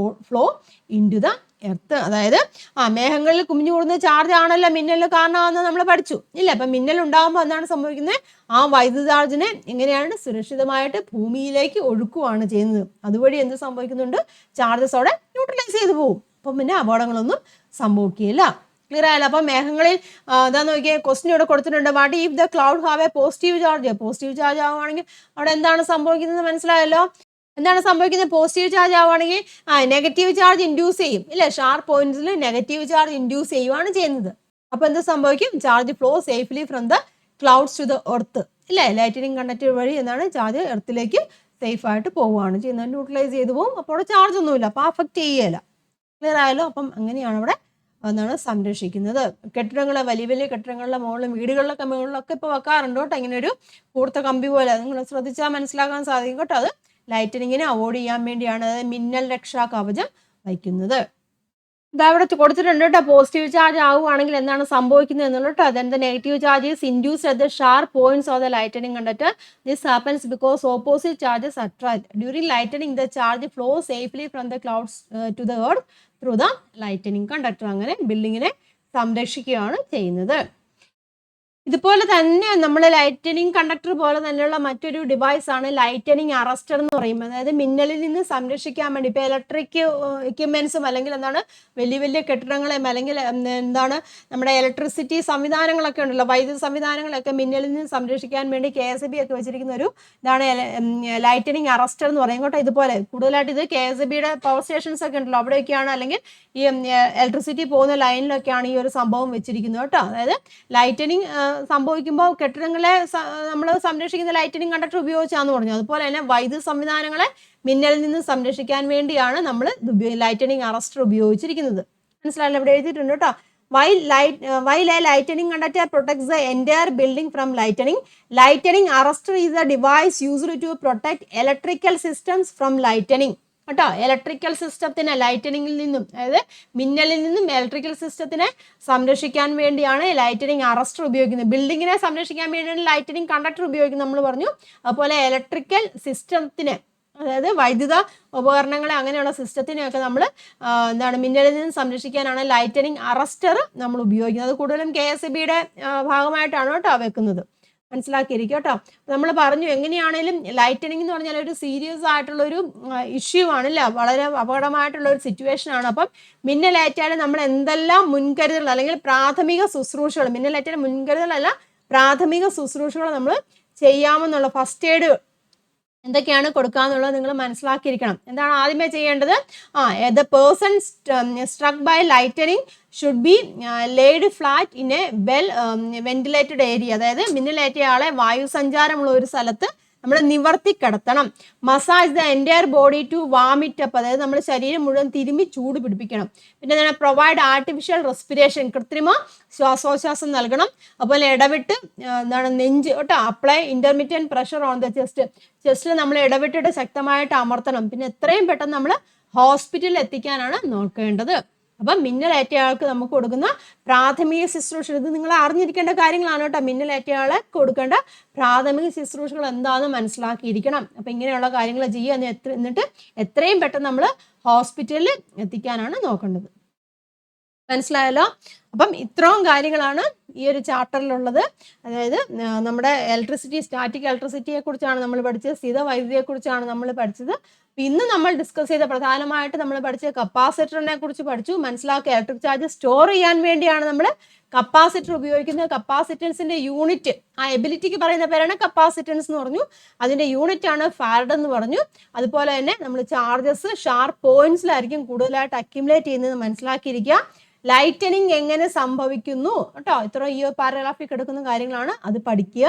flow into the earth. അതായത് മേഘങ്ങളിൽ കുമിഞ്ഞു കൂടുന്ന charge ആണല്ലോ മിന്നലിന് കാരണമാണെന്ന് നമ്മൾ പഠിച്ചു ഇല്ല. അപ്പം മിന്നൽ ഉണ്ടാകുമ്പോൾ എന്താണ് സംഭവിക്കുന്നത്, വൈദ്യുത ചാർജിനെ എങ്ങനെയാണ് സുരക്ഷിതമായിട്ട് ഭൂമിയിലേക്ക് ഒഴുക്കുകയാണ് ചെയ്യുന്നത്. അതുവഴി എന്ത് സംഭവിക്കുന്നുണ്ട്, ചാർജസ് അവിടെ ന്യൂട്രലൈസ് ചെയ്ത് പോകും. അപ്പം പിന്നെ അപകടങ്ങളൊന്നും സംഭവിക്കില്ല. ക്ലിയർ ആയല്ലോ. അപ്പം മേഘങ്ങളിൽ എന്താ നോക്കിയേ, ക്വസ്റ്റ്യൻ ഇവിടെ കൊടുത്തിട്ടുണ്ട്. What if the cloud have a positive charge? Positive charge ആവുകയാണെങ്കിൽ അവിടെ എന്താണ് സംഭവിക്കുന്നത് മനസ്സിലായല്ലോ. എന്താണ് സംഭവിക്കുന്നത്, പോസിറ്റീവ് ചാർജ് ആവുകയാണെങ്കിൽ നെഗറ്റീവ് ചാർജ് ഇൻഡ്യൂസ് ചെയ്യും ഇല്ലേ, ഷാർപ്പ് പോയിന്റ്സിൽ നെഗറ്റീവ് ചാർജ് ഇൻഡ്യൂസ് ചെയ്യുവാണ് ചെയ്യുന്നത്. അപ്പൊ എന്ത് സംഭവിക്കും, charge flow safely from the clouds to the earth ഇല്ലേ. ലൈറ്റനിങ് കണ്ടക്ടർ വഴി എന്താണ് ചാർജ് എർത്തിലേക്ക് സേഫ് ആയിട്ട് പോവുകയാണ് ചെയ്യുന്നത്, ന്യൂട്രലൈസ് ചെയ്ത് പോകും. അപ്പോൾ അവിടെ ചാർജ് ഒന്നുമില്ല, അപ്പോൾ അഫക്റ്റ് ചെയ്യല. ക്ലിയർ ആയാലോ. അപ്പം അങ്ങനെയാണ് അവിടെ എന്താണ് സംരക്ഷിക്കുന്നത്. കെട്ടിടങ്ങളെ വലിയ വലിയ കെട്ടിടങ്ങളുടെ മുകളിലും വീടുകളിലൊക്കെ മുകളിലൊക്കെ ഇപ്പോൾ വെക്കാറുണ്ട് കേട്ടോ, ഇങ്ങനെ ഒരു കൂർത്ത കമ്പി പോലെ. നിങ്ങൾ ശ്രദ്ധിച്ചാൽ മനസ്സിലാക്കാൻ സാധിക്കും കേട്ടോ. അത് ലൈറ്റനിങ്ങിനെ അവോയ്ഡ് ചെയ്യാൻ വേണ്ടിയാണ് മിന്നൽ രക്ഷാ കവചം വയ്ക്കുന്നത്. ഇതാ ഇവിടെ കൊടുത്തിട്ടുണ്ട് കേട്ടോ. പോസിറ്റീവ് ചാർജ് ആവുകയാണെങ്കിൽ എന്താണ് സംഭവിക്കുന്നത് എന്നുള്ളത് കേട്ടോ. Then the negative charge is induced at the sharp points of the lightning conductor. This happens because opposite charges attract. During lightning the charge flow safely from the clouds to the earth through the lightning conductor. അങ്ങനെ ബിൽഡിങ്ങിനെ സംരക്ഷിക്കുകയാണ് ചെയ്യുന്നത്. ഇതുപോലെ തന്നെ നമ്മൾ lightening conductor പോലെ തന്നെയുള്ള മറ്റൊരു device ആണ് ലൈറ്റനിങ് അറസ്റ്റർ എന്ന് പറയുമ്പോൾ. അതായത് മിന്നലിൽ നിന്ന് സംരക്ഷിക്കാൻ വേണ്ടി ഇപ്പോൾ ഇലക്ട്രിക് എക്യുപ്മെന്റ്സും അല്ലെങ്കിൽ എന്താണ് വലിയ വലിയ കെട്ടിടങ്ങളെയും അല്ലെങ്കിൽ എന്താണ് നമ്മുടെ ഇലക്ട്രിസിറ്റി സംവിധാനങ്ങളൊക്കെ ഉണ്ടല്ലോ, വൈദ്യുത സംവിധാനങ്ങളൊക്കെ മിന്നലിൽ നിന്ന് സംരക്ഷിക്കാൻ വേണ്ടി KSEB ഒക്കെ വെച്ചിരിക്കുന്ന ഒരു ഇതാണ് ലൈറ്റനിങ് അറസ്റ്റർ എന്ന് പറയും കേട്ടോ. ഇതുപോലെ കൂടുതലായിട്ട് ഇത് KSEBയുടെ പവർ സ്റ്റേഷൻസ് ഒക്കെ ഉണ്ടല്ലോ അവിടെയൊക്കെയാണ്, അല്ലെങ്കിൽ ഈ ഇലക്ട്രിസിറ്റി പോകുന്ന ലൈനിലൊക്കെയാണ് ഈ ഒരു സംഭവം വെച്ചിരിക്കുന്നത് കേട്ടോ. അതായത് ലൈറ്റനിങ് സംഭവിക്കുമ്പോൾ കെട്ടിടങ്ങളെ നമ്മൾ സംരക്ഷിക്കുന്ന ലൈറ്റനിങ് കണ്ടക്ടർ ഉപയോഗിച്ചാന്ന് പറഞ്ഞു. അതുപോലെ തന്നെ വൈദ്യുത സംവിധാനങ്ങളെ മിന്നലിൽ നിന്ന് സംരക്ഷിക്കാൻ വേണ്ടിയാണ് നമ്മൾ ലൈറ്റനിങ് അറസ്റ്റർ ഉപയോഗിച്ചിരിക്കുന്നത്. മനസ്സിലായല്ലോ, ഇവിടെ എഴുതിയിട്ടുണ്ട് കേട്ടോ. While a lightning conductor protects the entire building from lightning, lightning arrestor is a device used to protect electrical systems from lightning. കേട്ടോ, ഇലക്ട്രിക്കൽ സിസ്റ്റത്തിനെ ലൈറ്റനിങ്ങിൽ നിന്നും, അതായത് മിന്നലിൽ നിന്നും ഇലക്ട്രിക്കൽ സിസ്റ്റത്തിനെ സംരക്ഷിക്കാൻ വേണ്ടിയാണ് ലൈറ്റനിങ് അറസ്റ്റർ ഉപയോഗിക്കുന്നത്. ബിൽഡിങ്ങിനെ സംരക്ഷിക്കാൻ വേണ്ടിയാണ് ലൈറ്റനിങ് കണ്ടക്ടർ ഉപയോഗിക്കുന്നത് നമ്മൾ പറഞ്ഞു. അതുപോലെ ഇലക്ട്രിക്കൽ സിസ്റ്റത്തിനെ, അതായത് വൈദ്യുത ഉപകരണങ്ങളെ അങ്ങനെയുള്ള സിസ്റ്റത്തിനെയൊക്കെ നമ്മൾ എന്താണ് മിന്നലിൽ നിന്ന് സംരക്ഷിക്കാനാണ് ലൈറ്റനിങ് അറസ്റ്റർ നമ്മൾ ഉപയോഗിക്കുന്നത്. അത് കൂടുതലും KSEBയുടെ ഭാഗമായിട്ടാണ് കേട്ടോ വെക്കുന്നത്. മനസ്സിലാക്കിയിരിക്കും കേട്ടോ. നമ്മൾ പറഞ്ഞു എങ്ങനെയാണെങ്കിലും ലൈറ്റനിങ് എന്ന് പറഞ്ഞാൽ ഒരു സീരിയസ് ആയിട്ടുള്ള ഒരു ഇഷ്യൂ ആണല്ലേ, വളരെ അപകടമായിട്ടുള്ള ഒരു സിറ്റുവേഷൻ ആണ്. അപ്പം മിന്നലേറ്റാൽ നമ്മൾ എന്തെല്ലാം മുൻകരുതൽ അല്ലെങ്കിൽ പ്രാഥമിക ശുശ്രൂഷകൾ, മിന്നലേറ്റാൽ മുൻകരുതലല്ല പ്രാഥമിക ശുശ്രൂഷകൾ നമ്മൾ ചെയ്യാമെന്നുള്ള ഫസ്റ്റ് എയ്ഡ് എന്തൊക്കെയാണ് കൊടുക്കാന്നുള്ളത് നിങ്ങൾ മനസ്സിലാക്കിയിരിക്കണം. എന്താണ് ആദ്യമേ ചെയ്യേണ്ടത്? The person struck by lightning should be laid flat in a well ventilated area. അതായത് മിന്നലേറ്റ ആളെ വായുസഞ്ചാരമുള്ള ഒരു സ്ഥലത്ത് നമ്മൾ നിവർത്തി കിടത്തണം. Massage the entire body to warm it up. അതായത് നമ്മൾ ശരീരം മുഴുവൻ തിരുമ്മി ചൂട് പിടിപ്പിക്കണം. പിന്നെ എന്താണ് പ്രൊവൈഡ് ആർട്ടിഫിഷ്യൽ റെസ്പിറേഷൻ, കൃത്രിമ ശ്വാസോച്ഛ്വാസം നൽകണം. അതുപോലെ ഇടവിട്ട് എന്താണ് നെഞ്ച് കേട്ടോ, apply intermediate pressure on the ചെസ്റ്റിൽ നമ്മൾ ഇടവിട്ടിട്ട് ശക്തമായിട്ട് അമർത്തണം. പിന്നെ എത്രയും പെട്ടെന്ന് നമ്മൾ ഹോസ്പിറ്റലിൽ എത്തിക്കാനാണ് നോക്കേണ്ടത്. അപ്പം മിന്നലേറ്റയാൾക്ക് നമുക്ക് കൊടുക്കുന്ന പ്രാഥമിക ശുശ്രൂഷ, ഇത് നിങ്ങൾ അറിഞ്ഞിരിക്കേണ്ട കാര്യങ്ങളാണ് കേട്ടോ. മിന്നലേറ്റയാളെ കൊടുക്കേണ്ട പ്രാഥമിക ശുശ്രൂഷകൾ എന്താണെന്ന് മനസ്സിലാക്കിയിരിക്കണം. അപ്പം ഇങ്ങനെയുള്ള കാര്യങ്ങൾ ചെയ്യുക, എന്നിട്ട് എത്രയും പെട്ടെന്ന് നമ്മൾ ഹോസ്പിറ്റലിൽ എത്തിക്കാനാണ് നോക്കേണ്ടത്. മനസ്സിലായല്ലോ. അപ്പം ഇത്രയും കാര്യങ്ങളാണ് ഈ ഒരു ചാപ്റ്ററിലുള്ളത്. അതായത് നമ്മുടെ ഇലക്ട്രിസിറ്റി, സ്റ്റാറ്റിക് ഇലക്ട്രിസിറ്റിയെ കുറിച്ചാണ് നമ്മൾ പഠിച്ചത്, സ്ഥിത വൈദ്യുതിയെ കുറിച്ചാണ് നമ്മൾ പഠിച്ചത്. ഇന്ന് നമ്മൾ ഡിസ്കസ് ചെയ്ത പ്രധാനമായിട്ട് നമ്മൾ പഠിച്ച കപ്പാസിറ്ററിനെ കുറിച്ച് പഠിച്ചു. മനസ്സിലാക്കുക, ഇലക്ട്രിക് ചാർജ് സ്റ്റോർ ചെയ്യാൻ വേണ്ടിയാണ് നമ്മൾ കപ്പാസിറ്റർ ഉപയോഗിക്കുന്നത്. കപ്പാസിറ്റൻസിന്റെ യൂണിറ്റ്, ആ എബിലിറ്റിക്ക് പറയുന്ന പേരാണ് കപ്പാസിറ്റൻസ് എന്ന് പറഞ്ഞു. അതിന്റെ യൂണിറ്റ് ആണ് ഫാരഡ് എന്ന് പറഞ്ഞു. അതുപോലെ തന്നെ നമ്മൾ ചാർജസ് ഷാർപ്പ് പോയിന്റ്സിലായിരിക്കും കൂടുതലായിട്ട് അക്യുമുലേറ്റ് ചെയ്യുന്നത് മനസ്സിലാക്കിയിരിക്കുക. ലൈറ്റനിങ് എങ്ങനെ സംഭവിക്കുന്നു കേട്ടോ, ഇത്ര ഈ പാരഗ്രാഫിൽ കിടക്കുന്ന കാര്യങ്ങളാണ്, അത് പഠിക്കുക.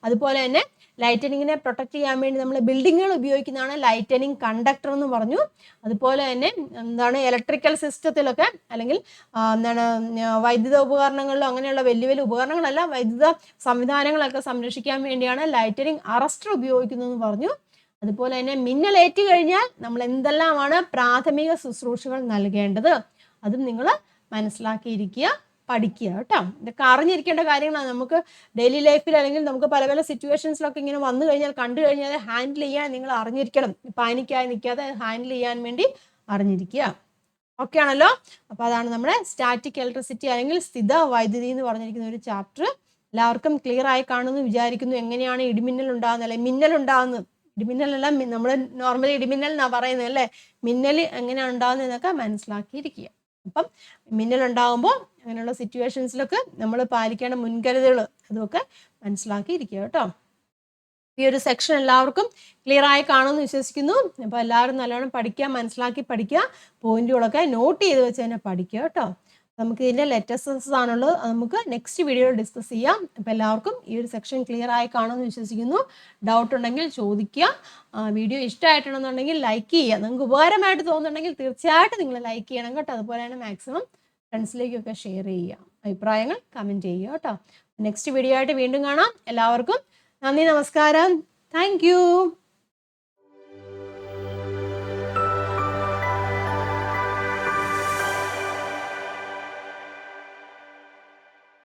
അതുപോലെ തന്നെ ലൈറ്റനിങ്ങിനെ പ്രൊട്ടക്ട് ചെയ്യാൻ വേണ്ടി നമ്മൾ ബിൽഡിങ്ങുകൾ ഉപയോഗിക്കുന്നതാണ് ലൈറ്റനിങ് കണ്ടക്ടർ എന്ന് പറഞ്ഞു. അതുപോലെ തന്നെ എന്താണ് ഇലക്ട്രിക്കൽ സിസ്റ്റത്തിലൊക്കെ അല്ലെങ്കിൽ എന്താണ് വൈദ്യുത ഉപകരണങ്ങളിലോ അങ്ങനെയുള്ള വലിയ വലിയ ഉപകരണങ്ങളല്ല, വൈദ്യുത സംവിധാനങ്ങളൊക്കെ സംരക്ഷിക്കാൻ വേണ്ടിയാണ് ലൈറ്റനിങ് അറസ്റ്റർ ഉപയോഗിക്കുന്നതെന്ന് പറഞ്ഞു. അതുപോലെ തന്നെ മിന്നലേറ്റ് കഴിഞ്ഞാൽ നമ്മൾ എന്തെല്ലാമാണ് പ്രാഥമിക ശുശ്രൂഷകൾ നൽകേണ്ടത്, അതും നിങ്ങൾ മനസ്സിലാക്കിയിരിക്കുക, പഠിക്കുക കേട്ടോ. ഇതൊക്കെ അറിഞ്ഞിരിക്കേണ്ട കാര്യങ്ങളാണ്. നമുക്ക് ഡെയിലി ലൈഫിൽ അല്ലെങ്കിൽ നമുക്ക് പല പല സിറ്റുവേഷൻസിലൊക്കെ ഇങ്ങനെ വന്നു കഴിഞ്ഞാൽ, കണ്ടു കഴിഞ്ഞാൽ ഹാൻഡിൽ ചെയ്യാൻ നിങ്ങൾ അറിഞ്ഞിരിക്കണം. പാനിക്കായി നിൽക്കാതെ ഹാൻഡിൽ ചെയ്യാൻ വേണ്ടി അറിഞ്ഞിരിക്കുക. ഓക്കെ ആണല്ലോ. അപ്പോൾ അതാണ് നമ്മുടെ സ്റ്റാറ്റിക് ഇലക്ട്രിസിറ്റി അല്ലെങ്കിൽ സ്ഥിത വൈദ്യുതി എന്ന് പറഞ്ഞിരിക്കുന്ന ഒരു ചാപ്റ്റർ. എല്ലാവർക്കും ക്ലിയർ ആയി കാണുമെന്ന് വിചാരിക്കുന്നു. എങ്ങനെയാണ് ഇടിമിന്നൽ ഉണ്ടാകുന്നത്, അല്ലെ മിന്നൽ ഉണ്ടാകുന്നത്, ഇടിമിന്നലെല്ലാം നമ്മൾ നോർമലി ഇടിമിന്നൽ എന്നാണ് പറയുന്നത് അല്ലേ, മിന്നൽ എങ്ങനെയാണ് ഉണ്ടാകുന്നത് എന്നൊക്കെ മനസ്സിലാക്കിയിരിക്കുക. അപ്പം മിന്നൽ ഉണ്ടാകുമ്പോൾ അങ്ങനെയുള്ള സിറ്റുവേഷൻസിലൊക്കെ നമ്മൾ പാലിക്കേണ്ട മുൻകരുതലുകൾ അതൊക്കെ മനസ്സിലാക്കിയിരിക്കുക കേട്ടോ. ഈ ഒരു സെക്ഷൻ എല്ലാവർക്കും ക്ലിയർ ആയി കാണുമെന്ന് വിശ്വസിക്കുന്നു. അപ്പോൾ എല്ലാവരും നല്ലോണം പഠിക്കുക, മനസ്സിലാക്കി പഠിക്കുക, പോയിന്റുകളൊക്കെ നോട്ട് ചെയ്ത് വെച്ച് തന്നെ പഠിക്കുക കേട്ടോ. നമുക്ക് ഇതിൻ്റെ ലെറ്റേഴ്സസ് ആണുള്ളത്, നമുക്ക് നെക്സ്റ്റ് വീഡിയോയിൽ ഡിസ്കസ് ചെയ്യാം. അപ്പോൾ എല്ലാവർക്കും ഈ ഒരു സെക്ഷൻ ക്ലിയർ ആയി കാണുമെന്ന് വിശ്വസിക്കുന്നു. ഡൗട്ട് ഉണ്ടെങ്കിൽ ചോദിക്കുക. വീഡിയോ ഇഷ്ടമായിട്ടുണ്ടെന്നുണ്ടെങ്കിൽ ലൈക്ക് ചെയ്യുക. നിങ്ങൾക്ക് ഉപകാരമായിട്ട് തോന്നുന്നുണ്ടെങ്കിൽ തീർച്ചയായിട്ടും നിങ്ങൾ ലൈക്ക് ചെയ്യണം കേട്ടോ. അതുപോലെ തന്നെ മാക്സിമം ഫ്രണ്ട്സിലേക്കൊക്കെ ഷെയർ ചെയ്യുക, അഭിപ്രായങ്ങൾ കമൻറ്റ് ചെയ്യുക കേട്ടോ. നെക്സ്റ്റ് വീഡിയോ ആയിട്ട് വീണ്ടും കാണാം. എല്ലാവർക്കും നന്ദി, നമസ്കാരം, താങ്ക് യു.